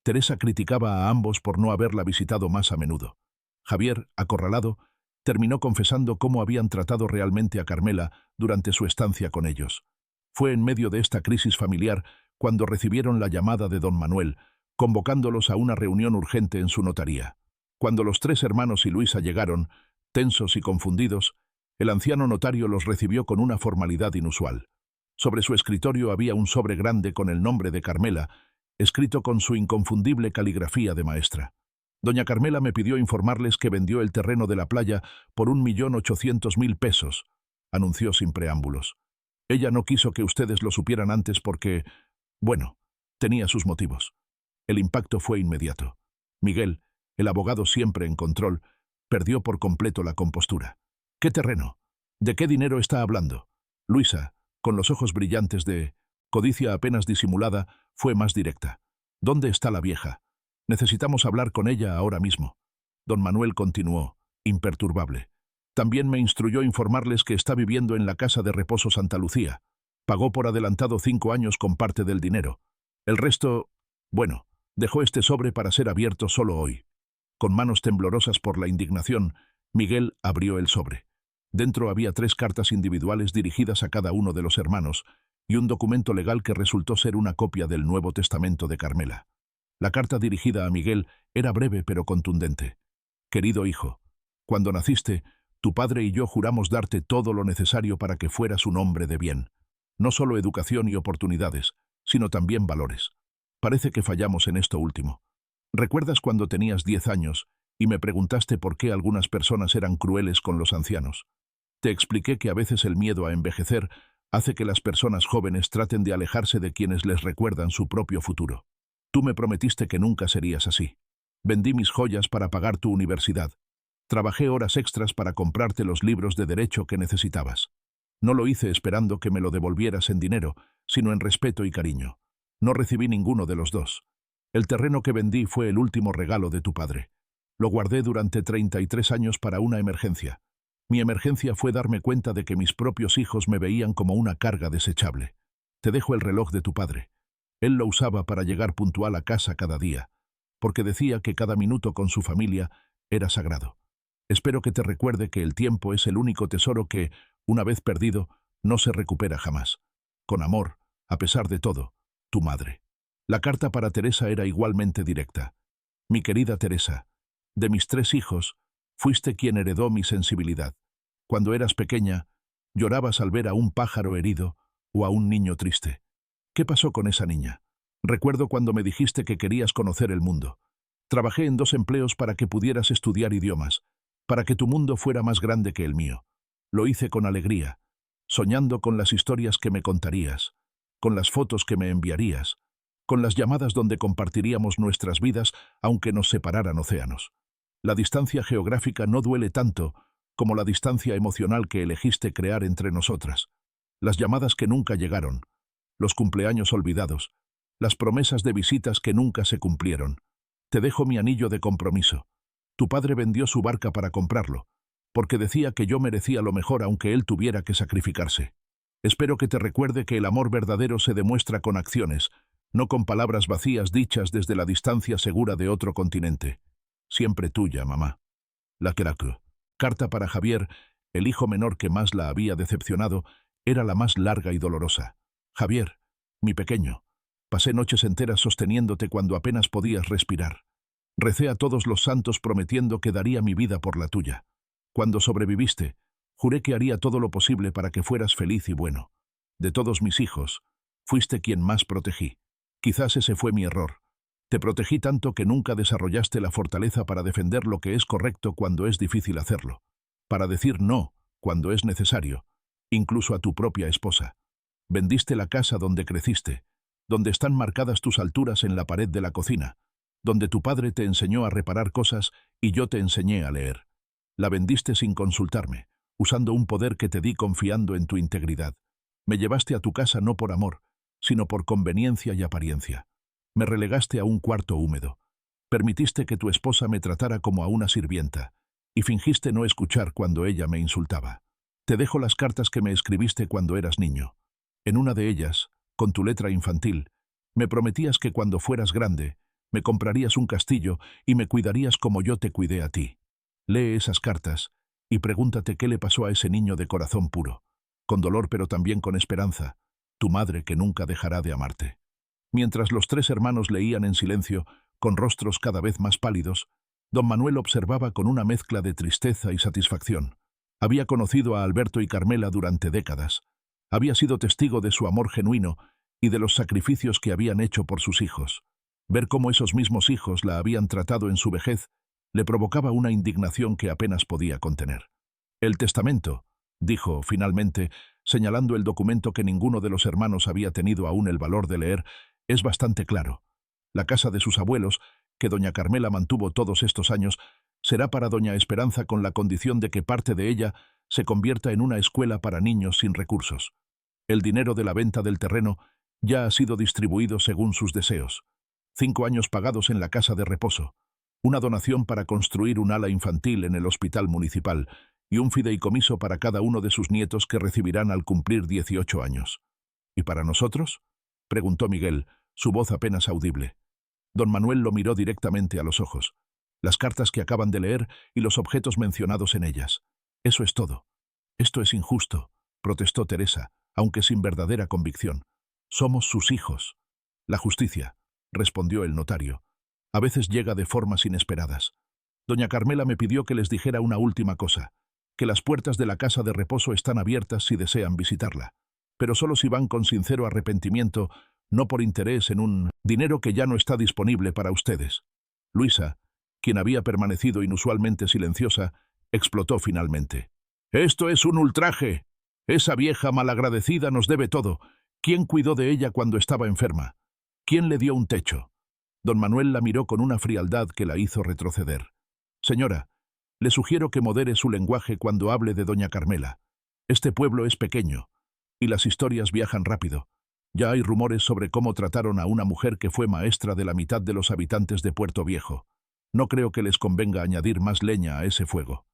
Teresa criticaba a ambos por no haberla visitado más a menudo. Javier, acorralado, terminó confesando cómo habían tratado realmente a Carmela durante su estancia con ellos. Fue en medio de esta crisis familiar cuando recibieron la llamada de don Manuel, convocándolos a una reunión urgente en su notaría. Cuando los 3 hermanos y Luisa llegaron, tensos y confundidos, el anciano notario los recibió con una formalidad inusual. Sobre su escritorio había un sobre grande con el nombre de Carmela, escrito con su inconfundible caligrafía de maestra. «Doña Carmela me pidió informarles que vendió el terreno de la playa por 1.800.000 pesos», anunció sin preámbulos. «Ella no quiso que ustedes lo supieran antes porque, bueno, tenía sus motivos». El impacto fue inmediato. Miguel, el abogado siempre en control, perdió por completo la compostura. «¿Qué terreno? ¿De qué dinero está hablando?». Luisa, con los ojos brillantes de codicia apenas disimulada, fue más directa. «¿Dónde está la vieja? Necesitamos hablar con ella ahora mismo». Don Manuel continuó, imperturbable. «También me instruyó informarles que está viviendo en la casa de reposo Santa Lucía. Pagó por adelantado 5 años con parte del dinero. El resto, bueno, dejó este sobre para ser abierto solo hoy». Con manos temblorosas por la indignación, Miguel abrió el sobre. Dentro había 3 cartas individuales dirigidas a cada uno de los hermanos y un documento legal que resultó ser una copia del Nuevo Testamento de Carmela. La carta dirigida a Miguel era breve pero contundente. «Querido hijo, cuando naciste, tu padre y yo juramos darte todo lo necesario para que fueras un hombre de bien. No solo educación y oportunidades, sino también valores. Parece que fallamos en esto último. ¿Recuerdas cuando tenías 10 años y me preguntaste por qué algunas personas eran crueles con los ancianos? Te expliqué que a veces el miedo a envejecer hace que las personas jóvenes traten de alejarse de quienes les recuerdan su propio futuro. Tú me prometiste que nunca serías así. Vendí mis joyas para pagar tu universidad. Trabajé horas extras para comprarte los libros de derecho que necesitabas. No lo hice esperando que me lo devolvieras en dinero, sino en respeto y cariño. No recibí ninguno de los dos. El terreno que vendí fue el último regalo de tu padre. Lo guardé durante 33 años para una emergencia. Mi emergencia fue darme cuenta de que mis propios hijos me veían como una carga desechable. Te dejo el reloj de tu padre. Él lo usaba para llegar puntual a casa cada día, porque decía que cada minuto con su familia era sagrado. Espero que te recuerde que el tiempo es el único tesoro que, una vez perdido, no se recupera jamás. Con amor, a pesar de todo, tu madre». La carta para Teresa era igualmente directa. «Mi querida Teresa, de mis 3 hijos, Fuiste quien heredó mi sensibilidad. Cuando eras pequeña, llorabas al ver a un pájaro herido o a un niño triste. ¿Qué pasó con esa niña? Recuerdo cuando me dijiste que querías conocer el mundo. Trabajé en 2 empleos para que pudieras estudiar idiomas, para que tu mundo fuera más grande que el mío. Lo hice con alegría, soñando con las historias que me contarías, con las fotos que me enviarías, con las llamadas donde compartiríamos nuestras vidas aunque nos separaran océanos. La distancia geográfica no duele tanto como la distancia emocional que elegiste crear entre nosotras. Las llamadas que nunca llegaron, los cumpleaños olvidados, las promesas de visitas que nunca se cumplieron. Te dejo mi anillo de compromiso. Tu padre vendió su barca para comprarlo, porque decía que yo merecía lo mejor aunque él tuviera que sacrificarse. Espero que te recuerde que el amor verdadero se demuestra con acciones, no con palabras vacías dichas desde la distancia segura de otro continente. Siempre tuya, mamá. La Keraku. Carta para Javier, el hijo menor que más la había decepcionado, era la más larga y dolorosa. Javier, mi pequeño, pasé noches enteras sosteniéndote cuando apenas podías respirar. Recé a todos los santos prometiendo que daría mi vida por la tuya. Cuando sobreviviste, juré que haría todo lo posible para que fueras feliz y bueno. De todos mis hijos, fuiste quien más protegí. Quizás ese fue mi error. Te protegí tanto que nunca desarrollaste la fortaleza para defender lo que es correcto cuando es difícil hacerlo, para decir no cuando es necesario, incluso a tu propia esposa. Vendiste la casa donde creciste, donde están marcadas tus alturas en la pared de la cocina, donde tu padre te enseñó a reparar cosas y yo te enseñé a leer. La vendiste sin consultarme, usando un poder que te di confiando en tu integridad. Me llevaste a tu casa no por amor, sino por conveniencia y apariencia. Me relegaste a un cuarto húmedo. Permitiste que tu esposa me tratara como a una sirvienta, y fingiste no escuchar cuando ella me insultaba. Te dejo las cartas que me escribiste cuando eras niño. En una de ellas, con tu letra infantil, me prometías que cuando fueras grande, me comprarías un castillo y me cuidarías como yo te cuidé a ti. Lee esas cartas y pregúntate qué le pasó a ese niño de corazón puro, con dolor pero también con esperanza, tu madre que nunca dejará de amarte. Mientras los 3 hermanos leían en silencio, con rostros cada vez más pálidos, don Manuel observaba con una mezcla de tristeza y satisfacción. Había conocido a Alberto y Carmela durante décadas. Había sido testigo de su amor genuino y de los sacrificios que habían hecho por sus hijos. Ver cómo esos mismos hijos la habían tratado en su vejez le provocaba una indignación que apenas podía contener. «El testamento», dijo finalmente, señalando el documento que ninguno de los hermanos había tenido aún el valor de leer, «es bastante claro. La casa de sus abuelos, que doña Carmela mantuvo todos estos años, será para doña Esperanza con la condición de que parte de ella se convierta en una escuela para niños sin recursos. El dinero de la venta del terreno ya ha sido distribuido según sus deseos. 5 años pagados en la casa de reposo, una donación para construir un ala infantil en el hospital municipal y un fideicomiso para cada uno de sus nietos que recibirán al cumplir 18 años. ¿Y para nosotros?», preguntó Miguel, su voz apenas audible. Don Manuel lo miró directamente a los ojos. «Las cartas que acaban de leer y los objetos mencionados en ellas. Eso es todo». «Esto es injusto», protestó Teresa, aunque sin verdadera convicción. «Somos sus hijos». «La justicia», respondió el notario, «a veces llega de formas inesperadas. Doña Carmela me pidió que les dijera una última cosa, que las puertas de la casa de reposo están abiertas si desean visitarla, pero solo si van con sincero arrepentimiento, no por interés en un dinero que ya no está disponible para ustedes». Luisa, quien había permanecido inusualmente silenciosa, explotó finalmente. «¡Esto es un ultraje! Esa vieja malagradecida nos debe todo. ¿Quién cuidó de ella cuando estaba enferma? ¿Quién le dio un techo?». Don Manuel la miró con una frialdad que la hizo retroceder. «Señora, le sugiero que modere su lenguaje cuando hable de doña Carmela. Este pueblo es pequeño, y las historias viajan rápido. Ya hay rumores sobre cómo trataron a una mujer que fue maestra de la mitad de los habitantes de Puerto Viejo. No creo que les convenga añadir más leña a ese fuego».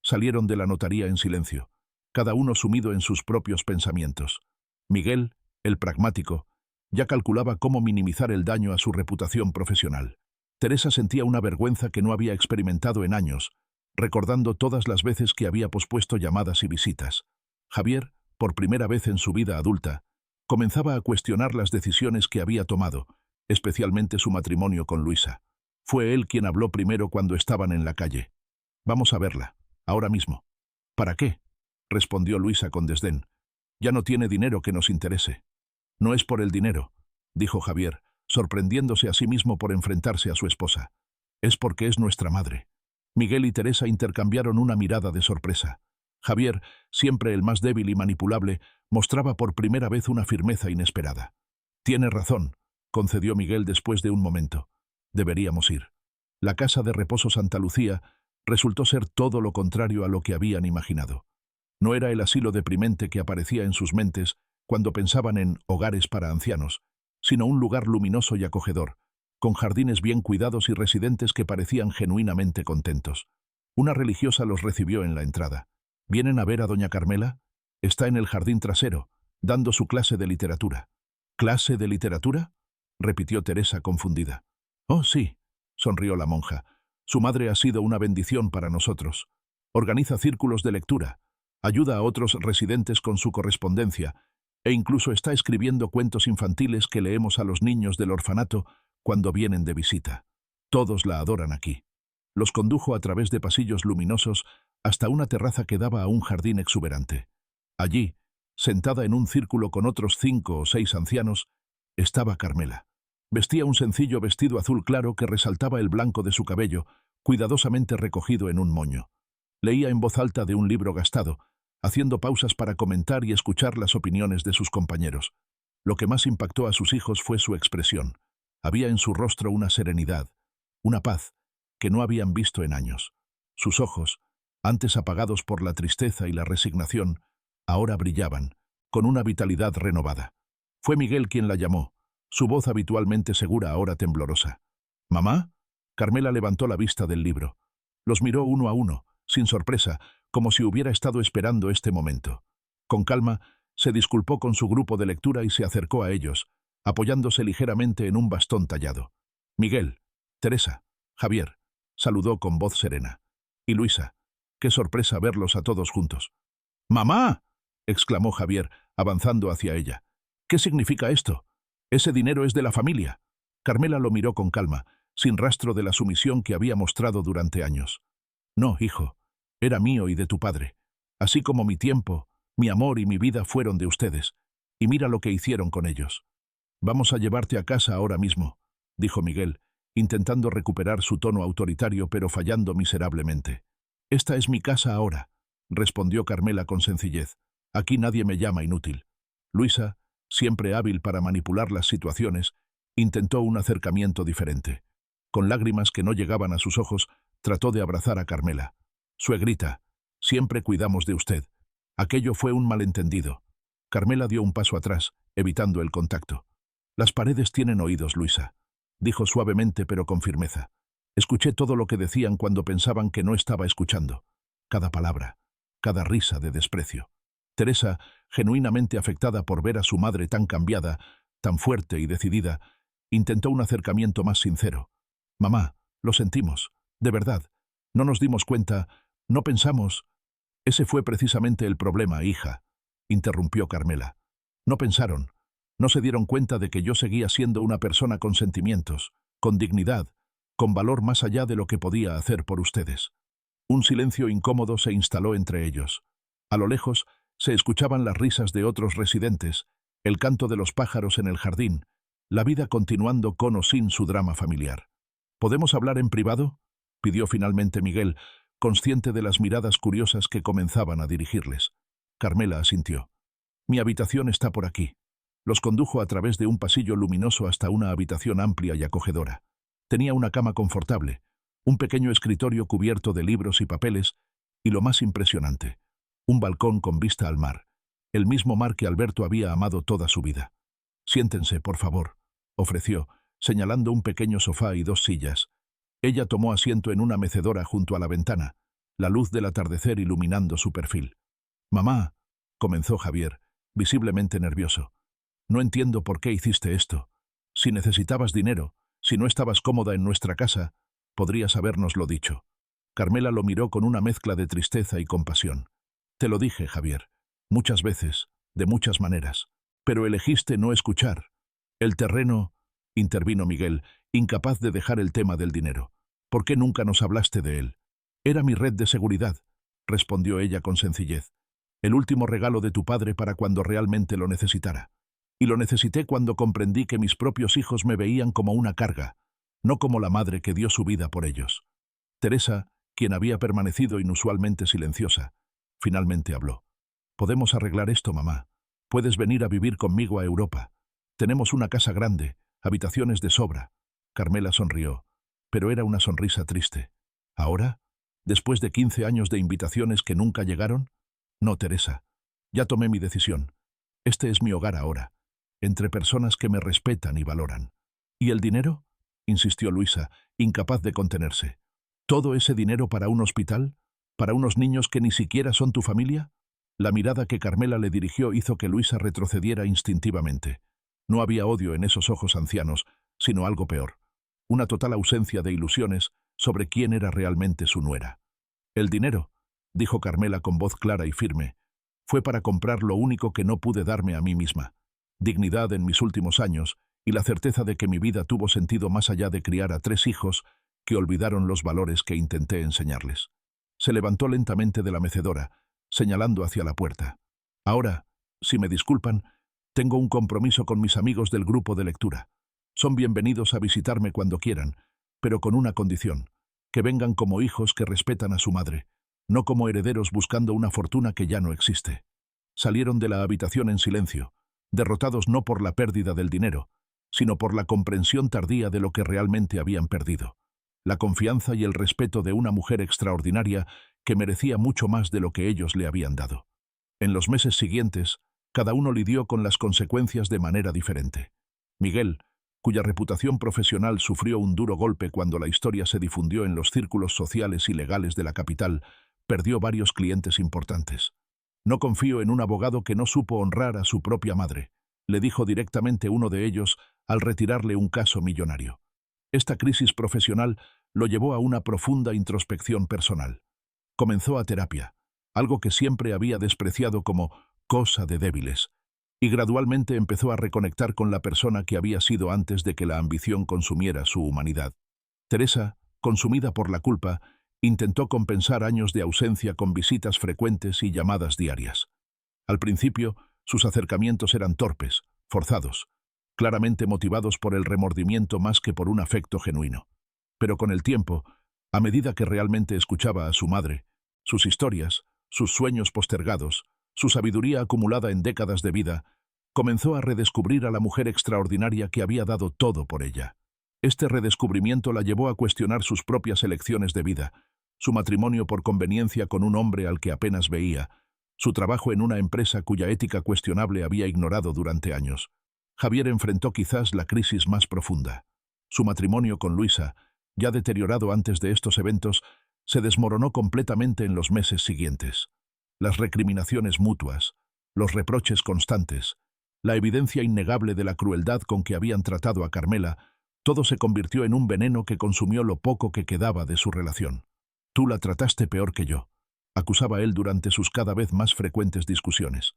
Salieron de la notaría en silencio, cada uno sumido en sus propios pensamientos. Miguel, el pragmático, ya calculaba cómo minimizar el daño a su reputación profesional. Teresa sentía una vergüenza que no había experimentado en años, recordando todas las veces que había pospuesto llamadas y visitas. Javier, por primera vez en su vida adulta, comenzaba a cuestionar las decisiones que había tomado, especialmente su matrimonio con Luisa. Fue él quien habló primero cuando estaban en la calle. Vamos a verla, ahora mismo. ¿Para qué? Respondió Luisa con desdén. Ya no tiene dinero que nos interese. No es por el dinero, dijo Javier, sorprendiéndose a sí mismo por enfrentarse a su esposa. Es porque es nuestra madre. Miguel y Teresa intercambiaron una mirada de sorpresa. Javier, siempre el más débil y manipulable, mostraba por primera vez una firmeza inesperada. Tiene razón, concedió Miguel después de un momento. Deberíamos ir. La casa de reposo Santa Lucía resultó ser todo lo contrario a lo que habían imaginado. No era el asilo deprimente que aparecía en sus mentes cuando pensaban en hogares para ancianos, sino un lugar luminoso y acogedor, con jardines bien cuidados y residentes que parecían genuinamente contentos. Una religiosa los recibió en la entrada. ¿Vienen a ver a doña Carmela? Está en el jardín trasero, dando su clase de literatura. ¿Clase de literatura?, repitió Teresa confundida. Oh, sí, sonrió la monja. Su madre ha sido una bendición para nosotros. Organiza círculos de lectura, ayuda a otros residentes con su correspondencia, e incluso está escribiendo cuentos infantiles que leemos a los niños del orfanato cuando vienen de visita. Todos la adoran aquí. Los condujo a través de pasillos luminosos hasta una terraza que daba a un jardín exuberante. Allí, sentada en un círculo con otros 5 o 6 ancianos, estaba Carmela. Vestía un sencillo vestido azul claro que resaltaba el blanco de su cabello, cuidadosamente recogido en un moño. Leía en voz alta de un libro gastado, haciendo pausas para comentar y escuchar las opiniones de sus compañeros. Lo que más impactó a sus hijos fue su expresión. Había en su rostro una serenidad, una paz, que no habían visto en años. Sus ojos, antes apagados por la tristeza y la resignación, ahora brillaban, con una vitalidad renovada. Fue Miguel quien la llamó, su voz habitualmente segura ahora temblorosa. ¿Mamá? Carmela levantó la vista del libro. Los miró uno a uno, sin sorpresa, como si hubiera estado esperando este momento. Con calma, se disculpó con su grupo de lectura y se acercó a ellos, apoyándose ligeramente en un bastón tallado. Miguel, Teresa, Javier, saludó con voz serena. Y Luisa, qué sorpresa verlos a todos juntos. ¡Mamá!, exclamó Javier, avanzando hacia ella. ¿Qué significa esto? Ese dinero es de la familia. Carmela lo miró con calma, sin rastro de la sumisión que había mostrado durante años. No, hijo, era mío y de tu padre. Así como mi tiempo, mi amor y mi vida fueron de ustedes. Y mira lo que hicieron con ellos. Vamos a llevarte a casa ahora mismo, dijo Miguel, intentando recuperar su tono autoritario pero fallando miserablemente. Esta es mi casa ahora, respondió Carmela con sencillez. Aquí nadie me llama inútil. Luisa, siempre hábil para manipular las situaciones, intentó un acercamiento diferente. Con lágrimas que no llegaban a sus ojos, trató de abrazar a Carmela. Suegrita, siempre cuidamos de usted. Aquello fue un malentendido. Carmela dio un paso atrás, evitando el contacto. Las paredes tienen oídos, Luisa, dijo suavemente pero con firmeza. Escuché todo lo que decían cuando pensaban que no estaba escuchando. Cada palabra, cada risa de desprecio. Teresa, genuinamente afectada por ver a su madre tan cambiada, tan fuerte y decidida, intentó un acercamiento más sincero. Mamá, lo sentimos, de verdad. No nos dimos cuenta, no pensamos. Ese fue precisamente el problema, hija, interrumpió Carmela. No pensaron, no se dieron cuenta de que yo seguía siendo una persona con sentimientos, con dignidad, con valor más allá de lo que podía hacer por ustedes. Un silencio incómodo se instaló entre ellos. A lo lejos se escuchaban las risas de otros residentes, el canto de los pájaros en el jardín, la vida continuando con o sin su drama familiar. ¿Podemos hablar en privado?, pidió finalmente Miguel, consciente de las miradas curiosas que comenzaban a dirigirles. Carmela asintió. Mi habitación está por aquí. Los condujo a través de un pasillo luminoso hasta una habitación amplia y acogedora. Tenía una cama confortable, un pequeño escritorio cubierto de libros y papeles, y lo más impresionante, un balcón con vista al mar, el mismo mar que Alberto había amado toda su vida. Siéntense, por favor, ofreció, señalando un pequeño sofá y 2 sillas. Ella tomó asiento en una mecedora junto a la ventana, la luz del atardecer iluminando su perfil. Mamá, comenzó Javier, visiblemente nervioso. No entiendo por qué hiciste esto. Si necesitabas dinero, si no estabas cómoda en nuestra casa, podrías habérnoslo dicho. Carmela lo miró con una mezcla de tristeza y compasión. Te lo dije, Javier, muchas veces, de muchas maneras, pero elegiste no escuchar. El terreno, intervino Miguel, incapaz de dejar el tema del dinero. ¿Por qué nunca nos hablaste de él? Era mi red de seguridad, respondió ella con sencillez. El último regalo de tu padre para cuando realmente lo necesitara. Y lo necesité cuando comprendí que mis propios hijos me veían como una carga, no como la madre que dio su vida por ellos. Teresa, quien había permanecido inusualmente silenciosa, finalmente habló. «Podemos arreglar esto, mamá. Puedes venir a vivir conmigo a Europa. Tenemos una casa grande, habitaciones de sobra». Carmela sonrió, pero era una sonrisa triste. «¿Ahora? ¿Después de 15 años de invitaciones que nunca llegaron? No, Teresa. Ya tomé mi decisión. Este es mi hogar ahora, entre personas que me respetan y valoran». «¿Y el dinero?», insistió Luisa, incapaz de contenerse. «¿Todo ese dinero para un hospital? ¿Para unos niños que ni siquiera son tu familia?». La mirada que Carmela le dirigió hizo que Luisa retrocediera instintivamente. No había odio en esos ojos ancianos, sino algo peor. Una total ausencia de ilusiones sobre quién era realmente su nuera. «El dinero», dijo Carmela con voz clara y firme, «fue para comprar lo único que no pude darme a mí misma. Dignidad en mis últimos años y la certeza de que mi vida tuvo sentido más allá de criar a 3 hijos que olvidaron los valores que intenté enseñarles». Se levantó lentamente de la mecedora, señalando hacia la puerta. «Ahora, si me disculpan, tengo un compromiso con mis amigos del grupo de lectura. Son bienvenidos a visitarme cuando quieran, pero con una condición, que vengan como hijos que respetan a su madre, no como herederos buscando una fortuna que ya no existe». Salieron de la habitación en silencio, derrotados no por la pérdida del dinero, sino por la comprensión tardía de lo que realmente habían perdido. La confianza y el respeto de una mujer extraordinaria que merecía mucho más de lo que ellos le habían dado. En los meses siguientes, cada uno lidió con las consecuencias de manera diferente. Miguel, cuya reputación profesional sufrió un duro golpe cuando la historia se difundió en los círculos sociales y legales de la capital, perdió varios clientes importantes. «No confío en un abogado que no supo honrar a su propia madre», le dijo directamente uno de ellos al retirarle un caso millonario. Esta crisis profesional lo llevó a una profunda introspección personal. Comenzó a terapia, algo que siempre había despreciado como cosa de débiles, y gradualmente empezó a reconectar con la persona que había sido antes de que la ambición consumiera su humanidad. Teresa, consumida por la culpa, intentó compensar años de ausencia con visitas frecuentes y llamadas diarias. Al principio, sus acercamientos eran torpes, forzados, claramente motivados por el remordimiento más que por un afecto genuino. Pero con el tiempo, a medida que realmente escuchaba a su madre, sus historias, sus sueños postergados, su sabiduría acumulada en décadas de vida, comenzó a redescubrir a la mujer extraordinaria que había dado todo por ella. Este redescubrimiento la llevó a cuestionar sus propias elecciones de vida, su matrimonio por conveniencia con un hombre al que apenas veía, su trabajo en una empresa cuya ética cuestionable había ignorado durante años. Javier enfrentó quizás la crisis más profunda. Su matrimonio con Luisa, ya deteriorado antes de estos eventos, se desmoronó completamente en los meses siguientes. Las recriminaciones mutuas, los reproches constantes, la evidencia innegable de la crueldad con que habían tratado a Carmela, todo se convirtió en un veneno que consumió lo poco que quedaba de su relación. «Tú la trataste peor que yo», acusaba él durante sus cada vez más frecuentes discusiones.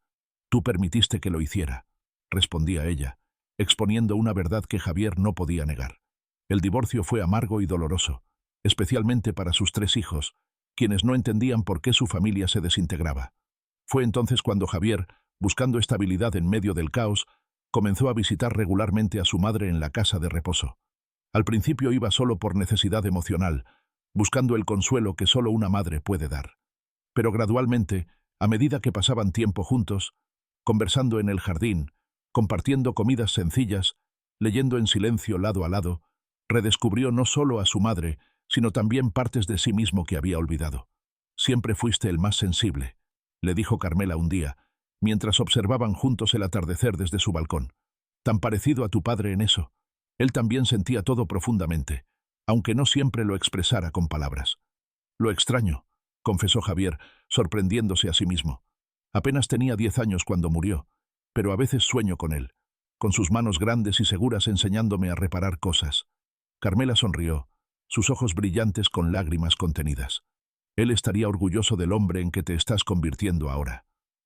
«Tú permitiste que lo hiciera», respondía ella, exponiendo una verdad que Javier no podía negar. El divorcio fue amargo y doloroso, especialmente para sus 3 hijos, quienes no entendían por qué su familia se desintegraba. Fue entonces cuando Javier, buscando estabilidad en medio del caos, comenzó a visitar regularmente a su madre en la casa de reposo. Al principio iba solo por necesidad emocional, buscando el consuelo que solo una madre puede dar. Pero gradualmente, a medida que pasaban tiempo juntos, conversando en el jardín, compartiendo comidas sencillas, leyendo en silencio lado a lado, redescubrió no solo a su madre, sino también partes de sí mismo que había olvidado. «Siempre fuiste el más sensible», le dijo Carmela un día, mientras observaban juntos el atardecer desde su balcón. «Tan parecido a tu padre en eso. Él también sentía todo profundamente, aunque no siempre lo expresara con palabras». «Lo extraño», confesó Javier, sorprendiéndose a sí mismo. «Apenas tenía 10 años cuando murió, pero a veces sueño con él, con sus manos grandes y seguras enseñándome a reparar cosas». Carmela sonrió, sus ojos brillantes con lágrimas contenidas. «Él estaría orgulloso del hombre en que te estás convirtiendo ahora.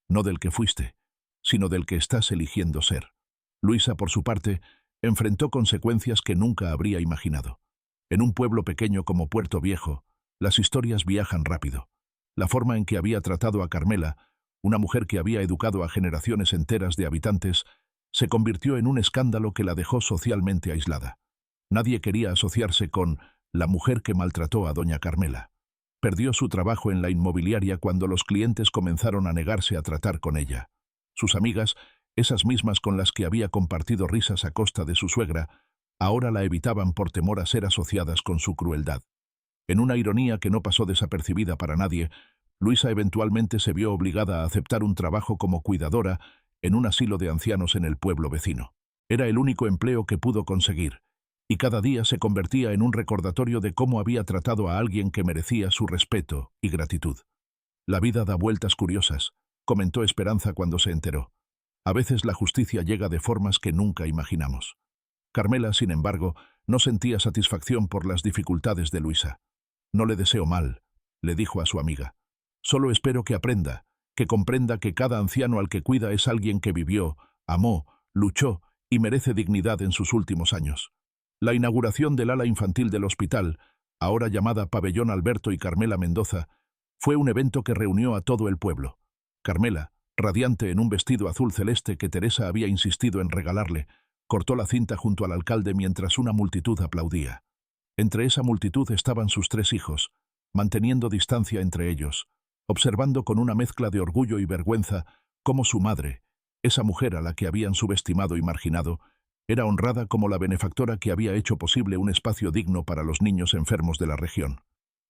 No del que fuiste, sino del que estás eligiendo ser». Luisa, por su parte, enfrentó consecuencias que nunca habría imaginado. En un pueblo pequeño como Puerto Viejo, Las historias viajan rápido. La forma en que había tratado a Carmela, una mujer que había educado a generaciones enteras de habitantes, se convirtió en un escándalo que la dejó socialmente aislada. Nadie quería asociarse con la mujer que maltrató a doña Carmela. Perdió su trabajo en la inmobiliaria cuando los clientes comenzaron a negarse a tratar con ella. Sus amigas, esas mismas con las que había compartido risas a costa de su suegra, ahora la evitaban por temor a ser asociadas con su crueldad. En una ironía que no pasó desapercibida para nadie, Luisa eventualmente se vio obligada a aceptar un trabajo como cuidadora en un asilo de ancianos en el pueblo vecino. Era el único empleo que pudo conseguir, y cada día se convertía en un recordatorio de cómo había tratado a alguien que merecía su respeto y gratitud. «La vida da vueltas curiosas», comentó Esperanza cuando se enteró. «A veces la justicia llega de formas que nunca imaginamos». Carmela, sin embargo, no sentía satisfacción por las dificultades de Luisa. «No le deseo mal», le dijo a su amiga. «Solo espero que aprenda, que comprenda que cada anciano al que cuida es alguien que vivió, amó, luchó y merece dignidad en sus últimos años». La inauguración del ala infantil del hospital, ahora llamada Pabellón Alberto y Carmela Mendoza, fue un evento que reunió a todo el pueblo. Carmela, radiante en un vestido azul celeste que Teresa había insistido en regalarle, cortó la cinta junto al alcalde mientras una multitud aplaudía. Entre esa multitud estaban sus 3 hijos, manteniendo distancia entre ellos, observando con una mezcla de orgullo y vergüenza cómo su madre, esa mujer a la que habían subestimado y marginado, era honrada como la benefactora que había hecho posible un espacio digno para los niños enfermos de la región.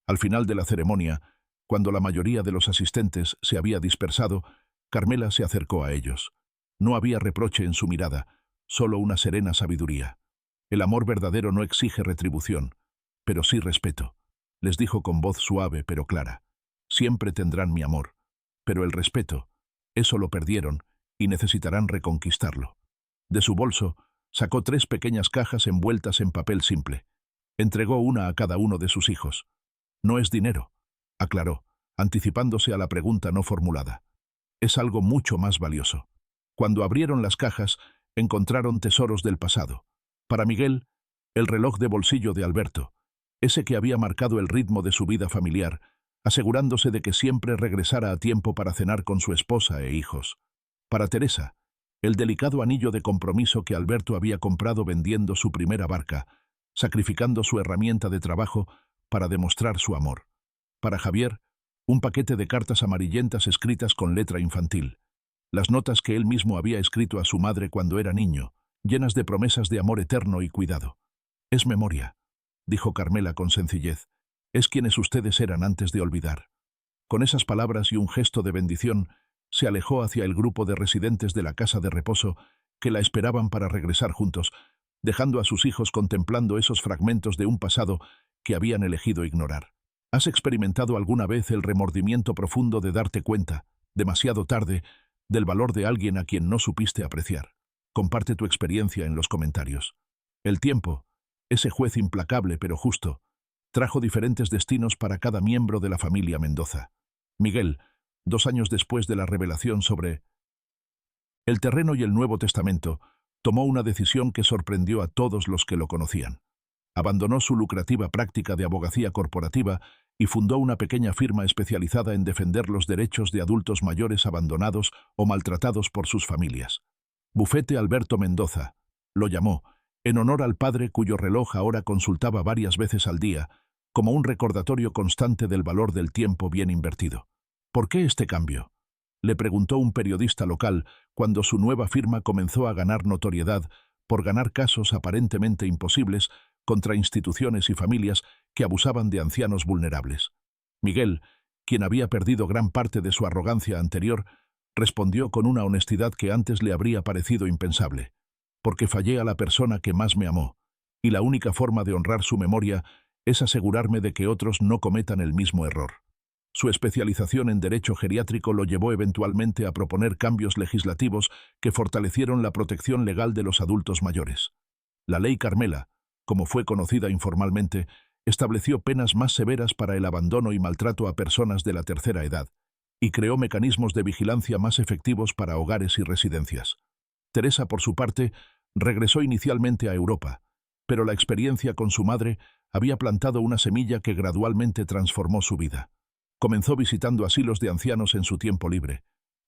Al final de la ceremonia, cuando la mayoría de los asistentes se había dispersado, Carmela se acercó a ellos. No había reproche en su mirada, solo una serena sabiduría. «El amor verdadero no exige retribución, pero sí respeto», les dijo con voz suave pero clara. «Siempre tendrán mi amor, pero el respeto, eso lo perdieron y necesitarán reconquistarlo». De su bolso, sacó 3 pequeñas cajas envueltas en papel simple. Entregó una a cada uno de sus hijos. «No es dinero», aclaró, anticipándose a la pregunta no formulada. «Es algo mucho más valioso». Cuando abrieron las cajas, encontraron tesoros del pasado. Para Miguel, el reloj de bolsillo de Alberto, ese que había marcado el ritmo de su vida familiar, asegurándose de que siempre regresara a tiempo para cenar con su esposa e hijos. Para Teresa, el delicado anillo de compromiso que Alberto había comprado vendiendo su primera barca, sacrificando su herramienta de trabajo para demostrar su amor. Para Javier, un paquete de cartas amarillentas escritas con letra infantil. Las notas que él mismo había escrito a su madre cuando era niño, llenas de promesas de amor eterno y cuidado. «Es memoria», dijo Carmela con sencillez. «Es quienes ustedes eran antes de olvidar». Con esas palabras y un gesto de bendición, se alejó hacia el grupo de residentes de la casa de reposo que la esperaban para regresar juntos, dejando a sus hijos contemplando esos fragmentos de un pasado que habían elegido ignorar. ¿Has experimentado alguna vez el remordimiento profundo de darte cuenta, demasiado tarde, del valor de alguien a quien no supiste apreciar? Comparte tu experiencia en los comentarios. El tiempo, ese juez implacable pero justo, trajo diferentes destinos para cada miembro de la familia Mendoza. Miguel, 2 años después de la revelación sobre el terreno y el Nuevo Testamento, tomó una decisión que sorprendió a todos los que lo conocían. Abandonó su lucrativa práctica de abogacía corporativa y fundó una pequeña firma especializada en defender los derechos de adultos mayores abandonados o maltratados por sus familias. Bufete Alberto Mendoza, lo llamó, en honor al padre cuyo reloj ahora consultaba varias veces al día, como un recordatorio constante del valor del tiempo bien invertido. «¿Por qué este cambio?», le preguntó un periodista local cuando su nueva firma comenzó a ganar notoriedad por ganar casos aparentemente imposibles contra instituciones y familias que abusaban de ancianos vulnerables. Miguel, quien había perdido gran parte de su arrogancia anterior, respondió con una honestidad que antes le habría parecido impensable. «Porque fallé a la persona que más me amó, y la única forma de honrar su memoria es asegurarme de que otros no cometan el mismo error». Su especialización en derecho geriátrico lo llevó eventualmente a proponer cambios legislativos que fortalecieron la protección legal de los adultos mayores. La Ley Carmela, como fue conocida informalmente, estableció penas más severas para el abandono y maltrato a personas de la tercera edad, y creó mecanismos de vigilancia más efectivos para hogares y residencias. Teresa, por su parte, regresó inicialmente a Europa, pero la experiencia con su madre había plantado una semilla que gradualmente transformó su vida. Comenzó visitando asilos de ancianos en su tiempo libre,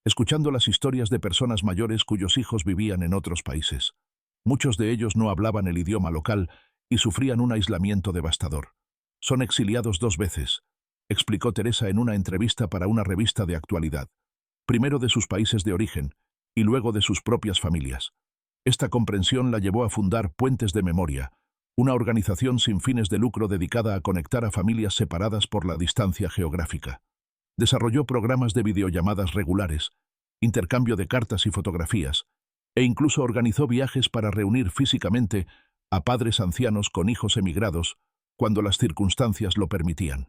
escuchando las historias de personas mayores cuyos hijos vivían en otros países. Muchos de ellos no hablaban el idioma local y sufrían un aislamiento devastador. Son exiliados 2 veces, explicó Teresa en una entrevista para una revista de actualidad. Primero de sus países de origen y luego de sus propias familias. Esta comprensión la llevó a fundar Puentes de Memoria, una organización sin fines de lucro dedicada a conectar a familias separadas por la distancia geográfica. Desarrolló programas de videollamadas regulares, intercambio de cartas y fotografías, e incluso organizó viajes para reunir físicamente a padres ancianos con hijos emigrados cuando las circunstancias lo permitían.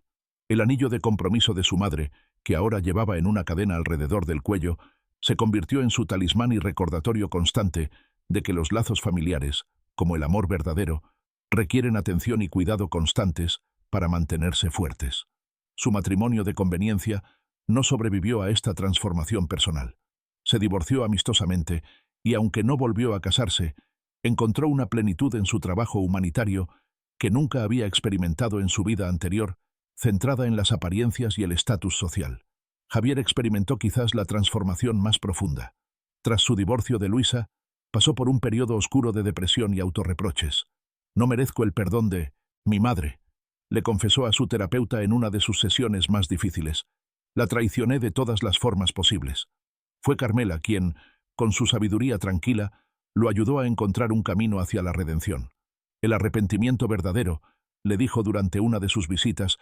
El anillo de compromiso de su madre, que ahora llevaba en una cadena alrededor del cuello, se convirtió en su talismán y recordatorio constante de que los lazos familiares, como el amor verdadero, requieren atención y cuidado constantes para mantenerse fuertes. Su matrimonio de conveniencia no sobrevivió a esta transformación personal. Se divorció amistosamente y, aunque no volvió a casarse, encontró una plenitud en su trabajo humanitario que nunca había experimentado en su vida anterior, centrada en las apariencias y el estatus social. Javier experimentó quizás la transformación más profunda. Tras su divorcio de Luisa, pasó por un periodo oscuro de depresión y autorreproches. «No merezco el perdón de mi madre», le confesó a su terapeuta en una de sus sesiones más difíciles. «La traicioné de todas las formas posibles». Fue Carmela quien, con su sabiduría tranquila, lo ayudó a encontrar un camino hacia la redención. «El arrepentimiento verdadero», le dijo durante una de sus visitas,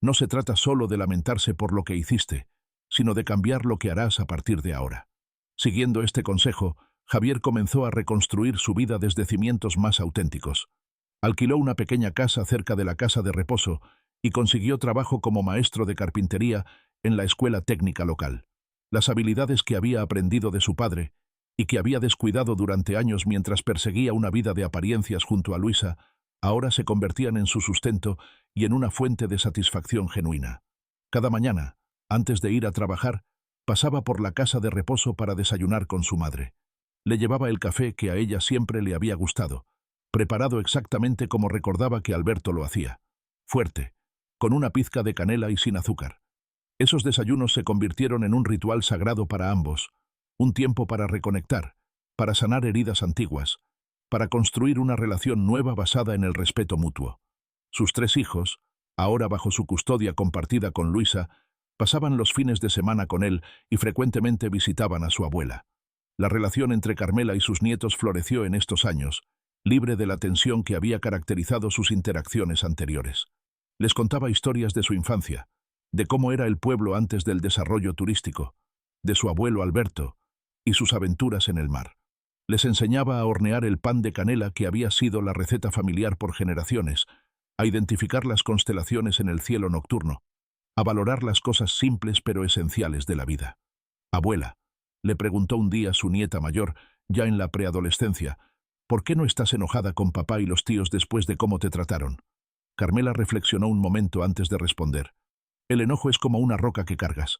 «no se trata solo de lamentarse por lo que hiciste, sino de cambiar lo que harás a partir de ahora». Siguiendo este consejo, Javier comenzó a reconstruir su vida desde cimientos más auténticos. Alquiló una pequeña casa cerca de la casa de reposo y consiguió trabajo como maestro de carpintería en la escuela técnica local. Las habilidades que había aprendido de su padre y que había descuidado durante años mientras perseguía una vida de apariencias junto a Luisa, ahora se convertían en su sustento y en una fuente de satisfacción genuina. Cada mañana, antes de ir a trabajar, pasaba por la casa de reposo para desayunar con su madre. Le llevaba el café que a ella siempre le había gustado, preparado exactamente como recordaba que Alberto lo hacía. Fuerte, con una pizca de canela y sin azúcar. Esos desayunos se convirtieron en un ritual sagrado para ambos, un tiempo para reconectar, para sanar heridas antiguas, para construir una relación nueva basada en el respeto mutuo. Sus 3 hijos, ahora bajo su custodia compartida con Luisa, pasaban los fines de semana con él y frecuentemente visitaban a su abuela. La relación entre Carmela y sus nietos floreció en estos años, libre de la tensión que había caracterizado sus interacciones anteriores. Les contaba historias de su infancia, de cómo era el pueblo antes del desarrollo turístico, de su abuelo Alberto y sus aventuras en el mar. Les enseñaba a hornear el pan de canela que había sido la receta familiar por generaciones, a identificar las constelaciones en el cielo nocturno, a valorar las cosas simples pero esenciales de la vida. «Abuela», le preguntó un día su nieta mayor, ya en la preadolescencia, «¿por qué no estás enojada con papá y los tíos después de cómo te trataron?» Carmela reflexionó un momento antes de responder. «El enojo es como una roca que cargas.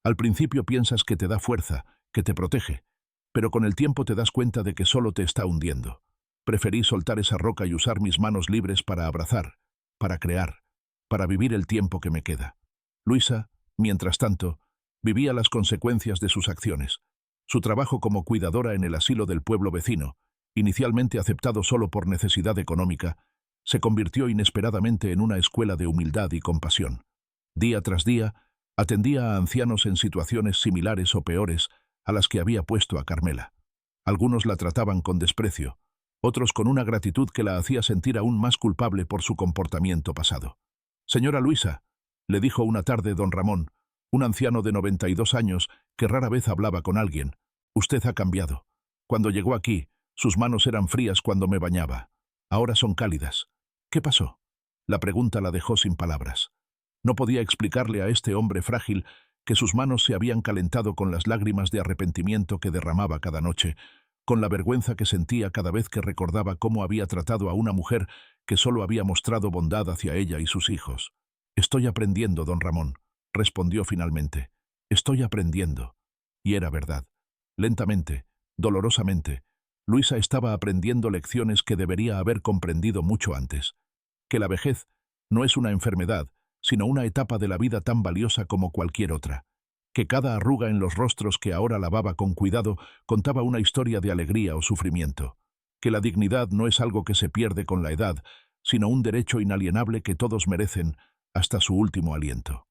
Al principio piensas que te da fuerza, que te protege, pero con el tiempo te das cuenta de que solo te está hundiendo. Preferí soltar esa roca y usar mis manos libres para abrazar, para crear, para vivir el tiempo que me queda». Luisa, mientras tanto, vivía las consecuencias de sus acciones. Su trabajo como cuidadora en el asilo del pueblo vecino, inicialmente aceptado solo por necesidad económica, se convirtió inesperadamente en una escuela de humildad y compasión. Día tras día, atendía a ancianos en situaciones similares o peores a las que había puesto a Carmela. Algunos la trataban con desprecio, otros con una gratitud que la hacía sentir aún más culpable por su comportamiento pasado. «Señora Luisa», le dijo una tarde don Ramón, un anciano de 92 años que rara vez hablaba con alguien, «usted ha cambiado. Cuando llegó aquí, sus manos eran frías cuando me bañaba. Ahora son cálidas. ¿Qué pasó?». La pregunta la dejó sin palabras. No podía explicarle a este hombre frágil que sus manos se habían calentado con las lágrimas de arrepentimiento que derramaba cada noche, con la vergüenza que sentía cada vez que recordaba cómo había tratado a una mujer que solo había mostrado bondad hacia ella y sus hijos. «Estoy aprendiendo, don Ramón», respondió finalmente. «Estoy aprendiendo». Y era verdad. Lentamente, dolorosamente, Luisa estaba aprendiendo lecciones que debería haber comprendido mucho antes. que la vejez no es una enfermedad, sino una etapa de la vida tan valiosa como cualquier otra, que cada arruga en los rostros que ahora lavaba con cuidado contaba una historia de alegría o sufrimiento, que la dignidad no es algo que se pierde con la edad, sino un derecho inalienable que todos merecen hasta su último aliento.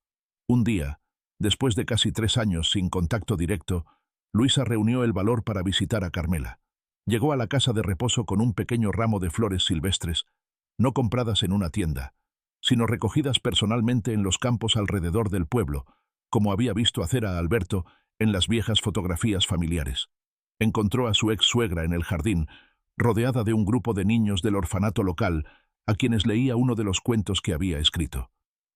Un día, después de casi 3 años sin contacto directo, Luisa reunió el valor para visitar a Carmela. Llegó a la casa de reposo con un pequeño ramo de flores silvestres, no compradas en una tienda, sino recogidas personalmente en los campos alrededor del pueblo, como había visto hacer a Alberto en las viejas fotografías familiares. Encontró a su ex-suegra en el jardín, rodeada de un grupo de niños del orfanato local, a quienes leía uno de los cuentos que había escrito.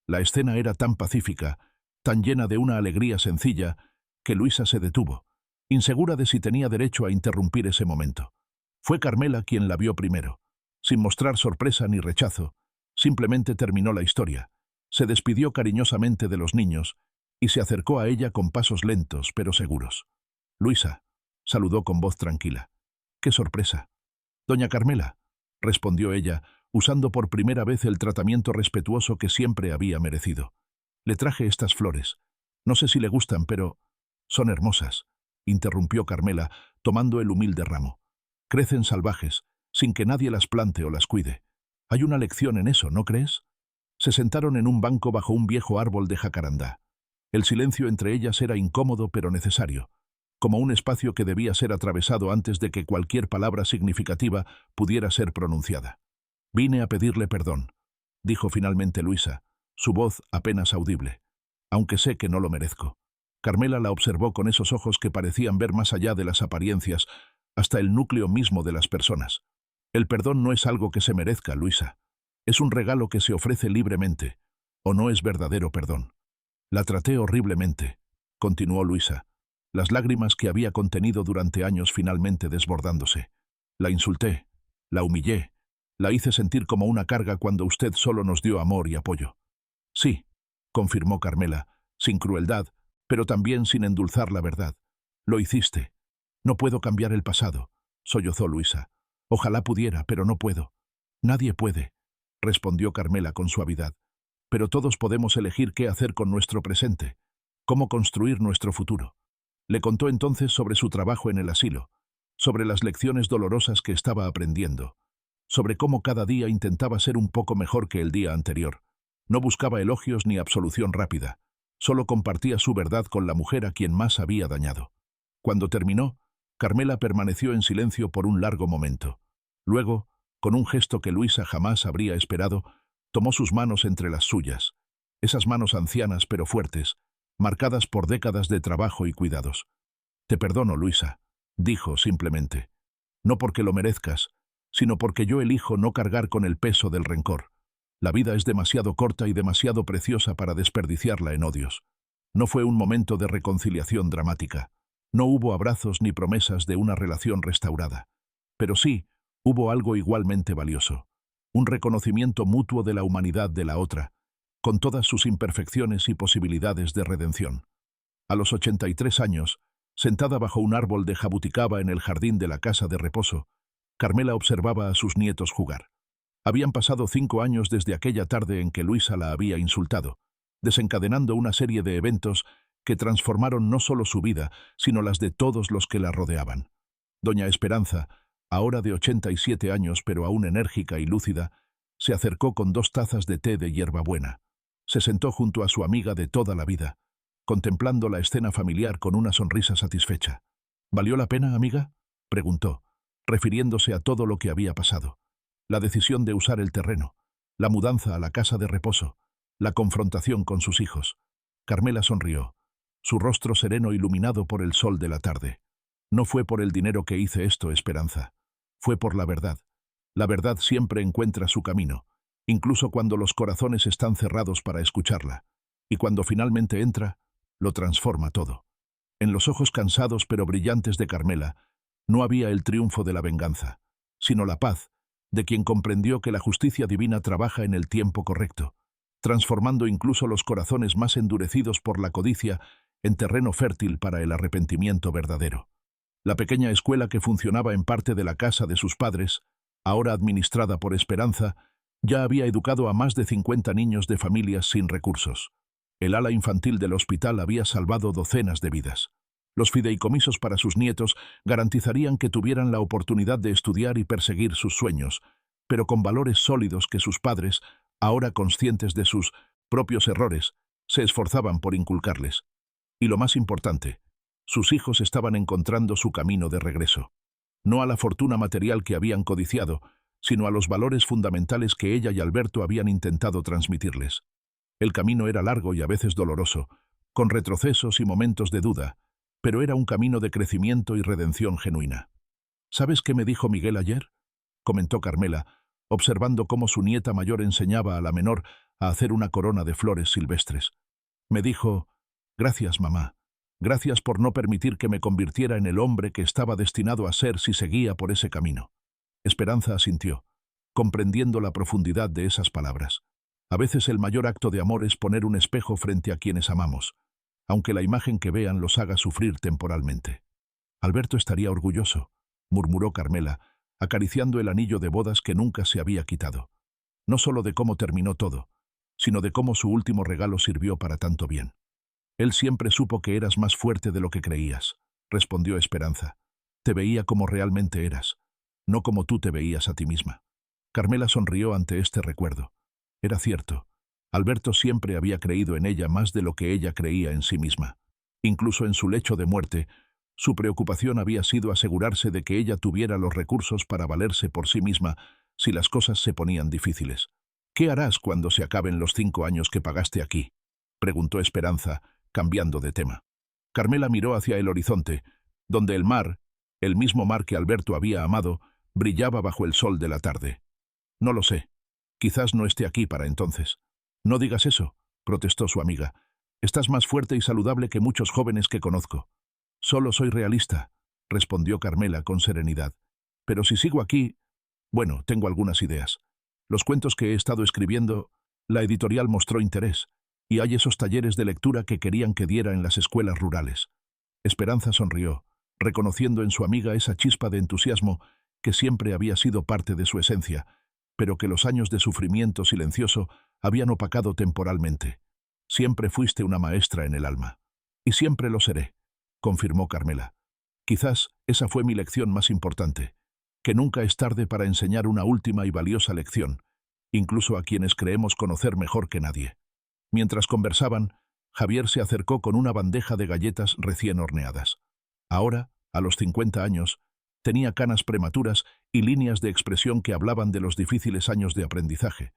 La escena era tan pacífica, tan llena de una alegría sencilla, que Luisa se detuvo, insegura de si tenía derecho a interrumpir ese momento. Fue Carmela quien la vio primero. Sin mostrar sorpresa ni rechazo, simplemente terminó la historia, se despidió cariñosamente de los niños y se acercó a ella con pasos lentos pero seguros. «Luisa», saludó con voz tranquila. «¡Qué sorpresa!». «Doña Carmela», respondió ella, usando por primera vez el tratamiento respetuoso que siempre había merecido. «Le traje estas flores. No sé si le gustan, pero son hermosas», interrumpió Carmela, tomando el humilde ramo. «Crecen salvajes, sin que nadie las plante o las cuide. Hay una lección en eso, ¿no crees?». Se sentaron en un banco bajo un viejo árbol de jacarandá. El silencio entre ellas era incómodo pero necesario, como un espacio que debía ser atravesado antes de que cualquier palabra significativa pudiera ser pronunciada. «Vine a pedirle perdón», dijo finalmente Luisa, su voz apenas audible, «aunque sé que no lo merezco». Carmela la observó con esos ojos que parecían ver más allá de las apariencias, hasta el núcleo mismo de las personas. «El perdón no es algo que se merezca, Luisa. Es un regalo que se ofrece libremente, o no es verdadero perdón». «La traté horriblemente», continuó Luisa, las lágrimas que había contenido durante años finalmente desbordándose. «La insulté, la humillé, la hice sentir como una carga cuando usted solo nos dio amor y apoyo». «Sí», confirmó Carmela, sin crueldad, pero también sin endulzar la verdad. «Lo hiciste. No puedo cambiar el pasado», sollozó Luisa. «Ojalá pudiera, pero no puedo». «Nadie puede», respondió Carmela con suavidad. «Pero todos podemos elegir qué hacer con nuestro presente, cómo construir nuestro futuro». Le contó entonces sobre su trabajo en el asilo, sobre las lecciones dolorosas que estaba aprendiendo, sobre cómo cada día intentaba ser un poco mejor que el día anterior. No buscaba elogios ni absolución rápida, solo compartía su verdad con la mujer a quien más había dañado. Cuando terminó, Carmela permaneció en silencio por un largo momento. Luego, con un gesto que Luisa jamás habría esperado, tomó sus manos entre las suyas, esas manos ancianas pero fuertes, marcadas por décadas de trabajo y cuidados. «Te perdono, Luisa», dijo simplemente. «No porque lo merezcas, sino porque yo elijo no cargar con el peso del rencor. La vida es demasiado corta y demasiado preciosa para desperdiciarla en odios». No fue un momento de reconciliación dramática. No hubo abrazos ni promesas de una relación restaurada. Pero sí, hubo algo igualmente valioso. Un reconocimiento mutuo de la humanidad de la otra, con todas sus imperfecciones y posibilidades de redención. A los 83 años, sentada bajo un árbol de jabuticaba en el jardín de la casa de reposo, Carmela observaba a sus nietos jugar. Habían pasado 5 años desde aquella tarde en que Luisa la había insultado, desencadenando una serie de eventos que transformaron no solo su vida, sino las de todos los que la rodeaban. Doña Esperanza, ahora de 87 años pero aún enérgica y lúcida, se acercó con 2 tazas de té de hierbabuena. Se sentó junto a su amiga de toda la vida, contemplando la escena familiar con una sonrisa satisfecha. «¿Valió la pena, amiga?», preguntó, refiriéndose a todo lo que había pasado. La decisión de usar el terreno, la mudanza a la casa de reposo, la confrontación con sus hijos. Carmela sonrió, su rostro sereno iluminado por el sol de la tarde. «No fue por el dinero que hice esto, Esperanza. Fue por la verdad. La verdad siempre encuentra su camino, incluso cuando los corazones están cerrados para escucharla. Y cuando finalmente entra, lo transforma todo». En los ojos cansados pero brillantes de Carmela, no había el triunfo de la venganza, sino la paz, de quien comprendió que la justicia divina trabaja en el tiempo correcto, transformando incluso los corazones más endurecidos por la codicia en terreno fértil para el arrepentimiento verdadero. La pequeña escuela que funcionaba en parte de la casa de sus padres, ahora administrada por Esperanza, Ya había educado a más de 50 niños de familias sin recursos. El ala infantil del hospital había salvado docenas de vidas. Los fideicomisos para sus nietos garantizarían que tuvieran la oportunidad de estudiar y perseguir sus sueños, pero con valores sólidos que sus padres, ahora conscientes de sus propios errores, se esforzaban por inculcarles. Y lo más importante, sus hijos estaban encontrando su camino de regreso. No a la fortuna material que habían codiciado, sino a los valores fundamentales que ella y Alberto habían intentado transmitirles. El camino era largo y a veces doloroso, con retrocesos y momentos de duda, pero era un camino de crecimiento y redención genuina. ¿Sabes qué me dijo Miguel ayer?, comentó Carmela, observando cómo su nieta mayor enseñaba a la menor a hacer una corona de flores silvestres. Me dijo: «Gracias, mamá. Gracias por no permitir que me convirtiera en el hombre que estaba destinado a ser si seguía por ese camino». Esperanza asintió, comprendiendo la profundidad de esas palabras. A veces el mayor acto de amor es poner un espejo frente a quienes amamos, aunque la imagen que vean los haga sufrir temporalmente. Alberto estaría orgulloso, murmuró Carmela, acariciando el anillo de bodas que nunca se había quitado. No solo de cómo terminó todo, sino de cómo su último regalo sirvió para tanto bien. Él siempre supo que eras más fuerte de lo que creías, respondió Esperanza. Te veía como realmente eras, no como tú te veías a ti misma. Carmela sonrió ante este recuerdo. Era cierto. Alberto siempre había creído en ella más de lo que ella creía en sí misma. Incluso en su lecho de muerte, su preocupación había sido asegurarse de que ella tuviera los recursos para valerse por sí misma si las cosas se ponían difíciles. «¿Qué harás cuando se acaben los 5 años que pagaste aquí?», preguntó Esperanza, cambiando de tema. Carmela miró hacia el horizonte, donde el mar, el mismo mar que Alberto había amado, brillaba bajo el sol de la tarde. «No lo sé. Quizás no esté aquí para entonces». «No digas eso», protestó su amiga. «Estás más fuerte y saludable que muchos jóvenes que conozco». «Solo soy realista», respondió Carmela con serenidad. «Pero si sigo aquí, bueno, tengo algunas ideas. Los cuentos que he estado escribiendo, la editorial mostró interés, y hay esos talleres de lectura que querían que diera en las escuelas rurales». Esperanza sonrió, reconociendo en su amiga esa chispa de entusiasmo que siempre había sido parte de su esencia, pero que los años de sufrimiento silencioso habían opacado temporalmente. «Siempre fuiste una maestra en el alma. Y siempre lo seré», confirmó Carmela. «Quizás esa fue mi lección más importante, que nunca es tarde para enseñar una última y valiosa lección, incluso a quienes creemos conocer mejor que nadie». Mientras conversaban, Javier se acercó con una bandeja de galletas recién horneadas. Ahora, a los 50 años, tenía canas prematuras y líneas de expresión que hablaban de los difíciles años de aprendizaje,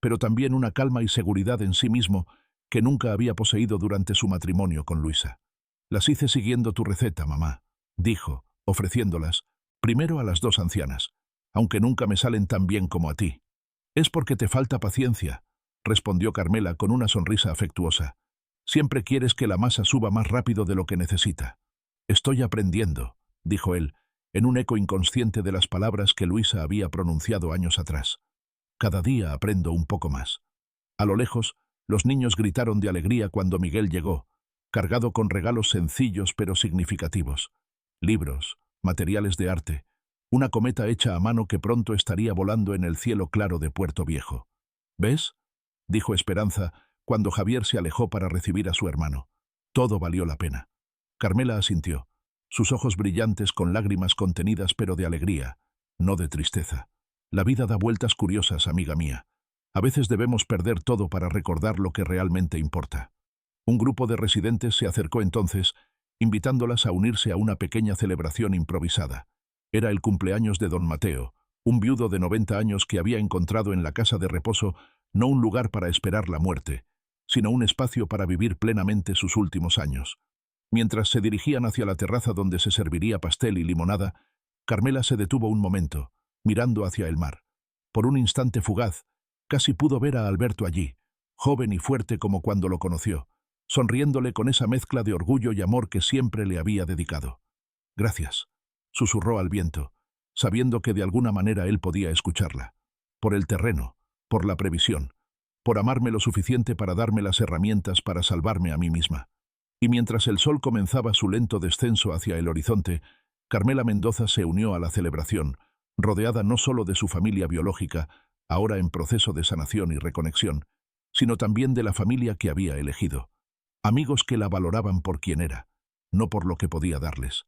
pero también una calma y seguridad en sí mismo que nunca había poseído durante su matrimonio con Luisa. «Las hice siguiendo tu receta, mamá», dijo, ofreciéndolas, primero a las 2 ancianas, «aunque nunca me salen tan bien como a ti». «Es porque te falta paciencia», respondió Carmela con una sonrisa afectuosa. «Siempre quieres que la masa suba más rápido de lo que necesita». «Estoy aprendiendo», dijo él, en un eco inconsciente de las palabras que Luisa había pronunciado años atrás. «Cada día aprendo un poco más». A lo lejos, los niños gritaron de alegría cuando Miguel llegó, cargado con regalos sencillos pero significativos. Libros, materiales de arte, una cometa hecha a mano que pronto estaría volando en el cielo claro de Puerto Viejo. «¿Ves?», dijo Esperanza cuando Javier se alejó para recibir a su hermano. «Todo valió la pena». Carmela asintió, sus ojos brillantes con lágrimas contenidas pero de alegría, no de tristeza. «La vida da vueltas curiosas, amiga mía. A veces debemos perder todo para recordar lo que realmente importa». Un grupo de residentes se acercó entonces, invitándolas a unirse a una pequeña celebración improvisada. Era el cumpleaños de don Mateo, un viudo de 90 años que había encontrado en la casa de reposo no un lugar para esperar la muerte, sino un espacio para vivir plenamente sus últimos años. Mientras se dirigían hacia la terraza donde se serviría pastel y limonada, Carmela se detuvo un momento, mirando hacia el mar. Por un instante fugaz, casi pudo ver a Alberto allí, joven y fuerte como cuando lo conoció, sonriéndole con esa mezcla de orgullo y amor que siempre le había dedicado. «Gracias», susurró al viento, sabiendo que de alguna manera él podía escucharla. «Por el terreno, por la previsión, por amarme lo suficiente para darme las herramientas para salvarme a mí misma». Y mientras el sol comenzaba su lento descenso hacia el horizonte, Carmela Mendoza se unió a la celebración, rodeada no solo de su familia biológica, ahora en proceso de sanación y reconexión, sino también de la familia que había elegido. Amigos que la valoraban por quien era, no por lo que podía darles.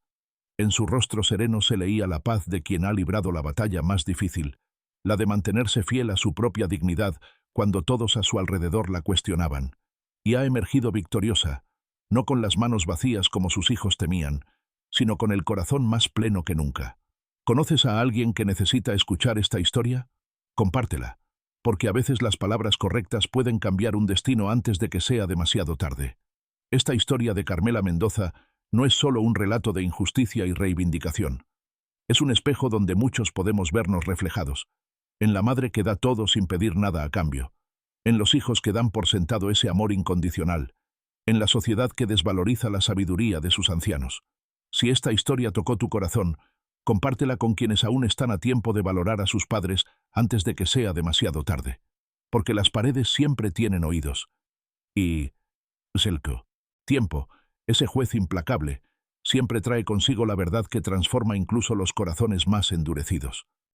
En su rostro sereno se leía la paz de quien ha librado la batalla más difícil, la de mantenerse fiel a su propia dignidad cuando todos a su alrededor la cuestionaban. Y ha emergido victoriosa, no con las manos vacías como sus hijos temían, sino con el corazón más pleno que nunca. ¿Conoces a alguien que necesita escuchar esta historia? Compártela, porque a veces las palabras correctas pueden cambiar un destino antes de que sea demasiado tarde. Esta historia de Carmela Mendoza no es solo un relato de injusticia y reivindicación. Es un espejo donde muchos podemos vernos reflejados. En la madre que da todo sin pedir nada a cambio. En los hijos que dan por sentado ese amor incondicional. En la sociedad que desvaloriza la sabiduría de sus ancianos. Si esta historia tocó tu corazón, compártela con quienes aún están a tiempo de valorar a sus padres antes de que sea demasiado tarde. Porque las paredes siempre tienen oídos. Y Selko, tiempo, ese juez implacable, siempre trae consigo la verdad que transforma incluso los corazones más endurecidos.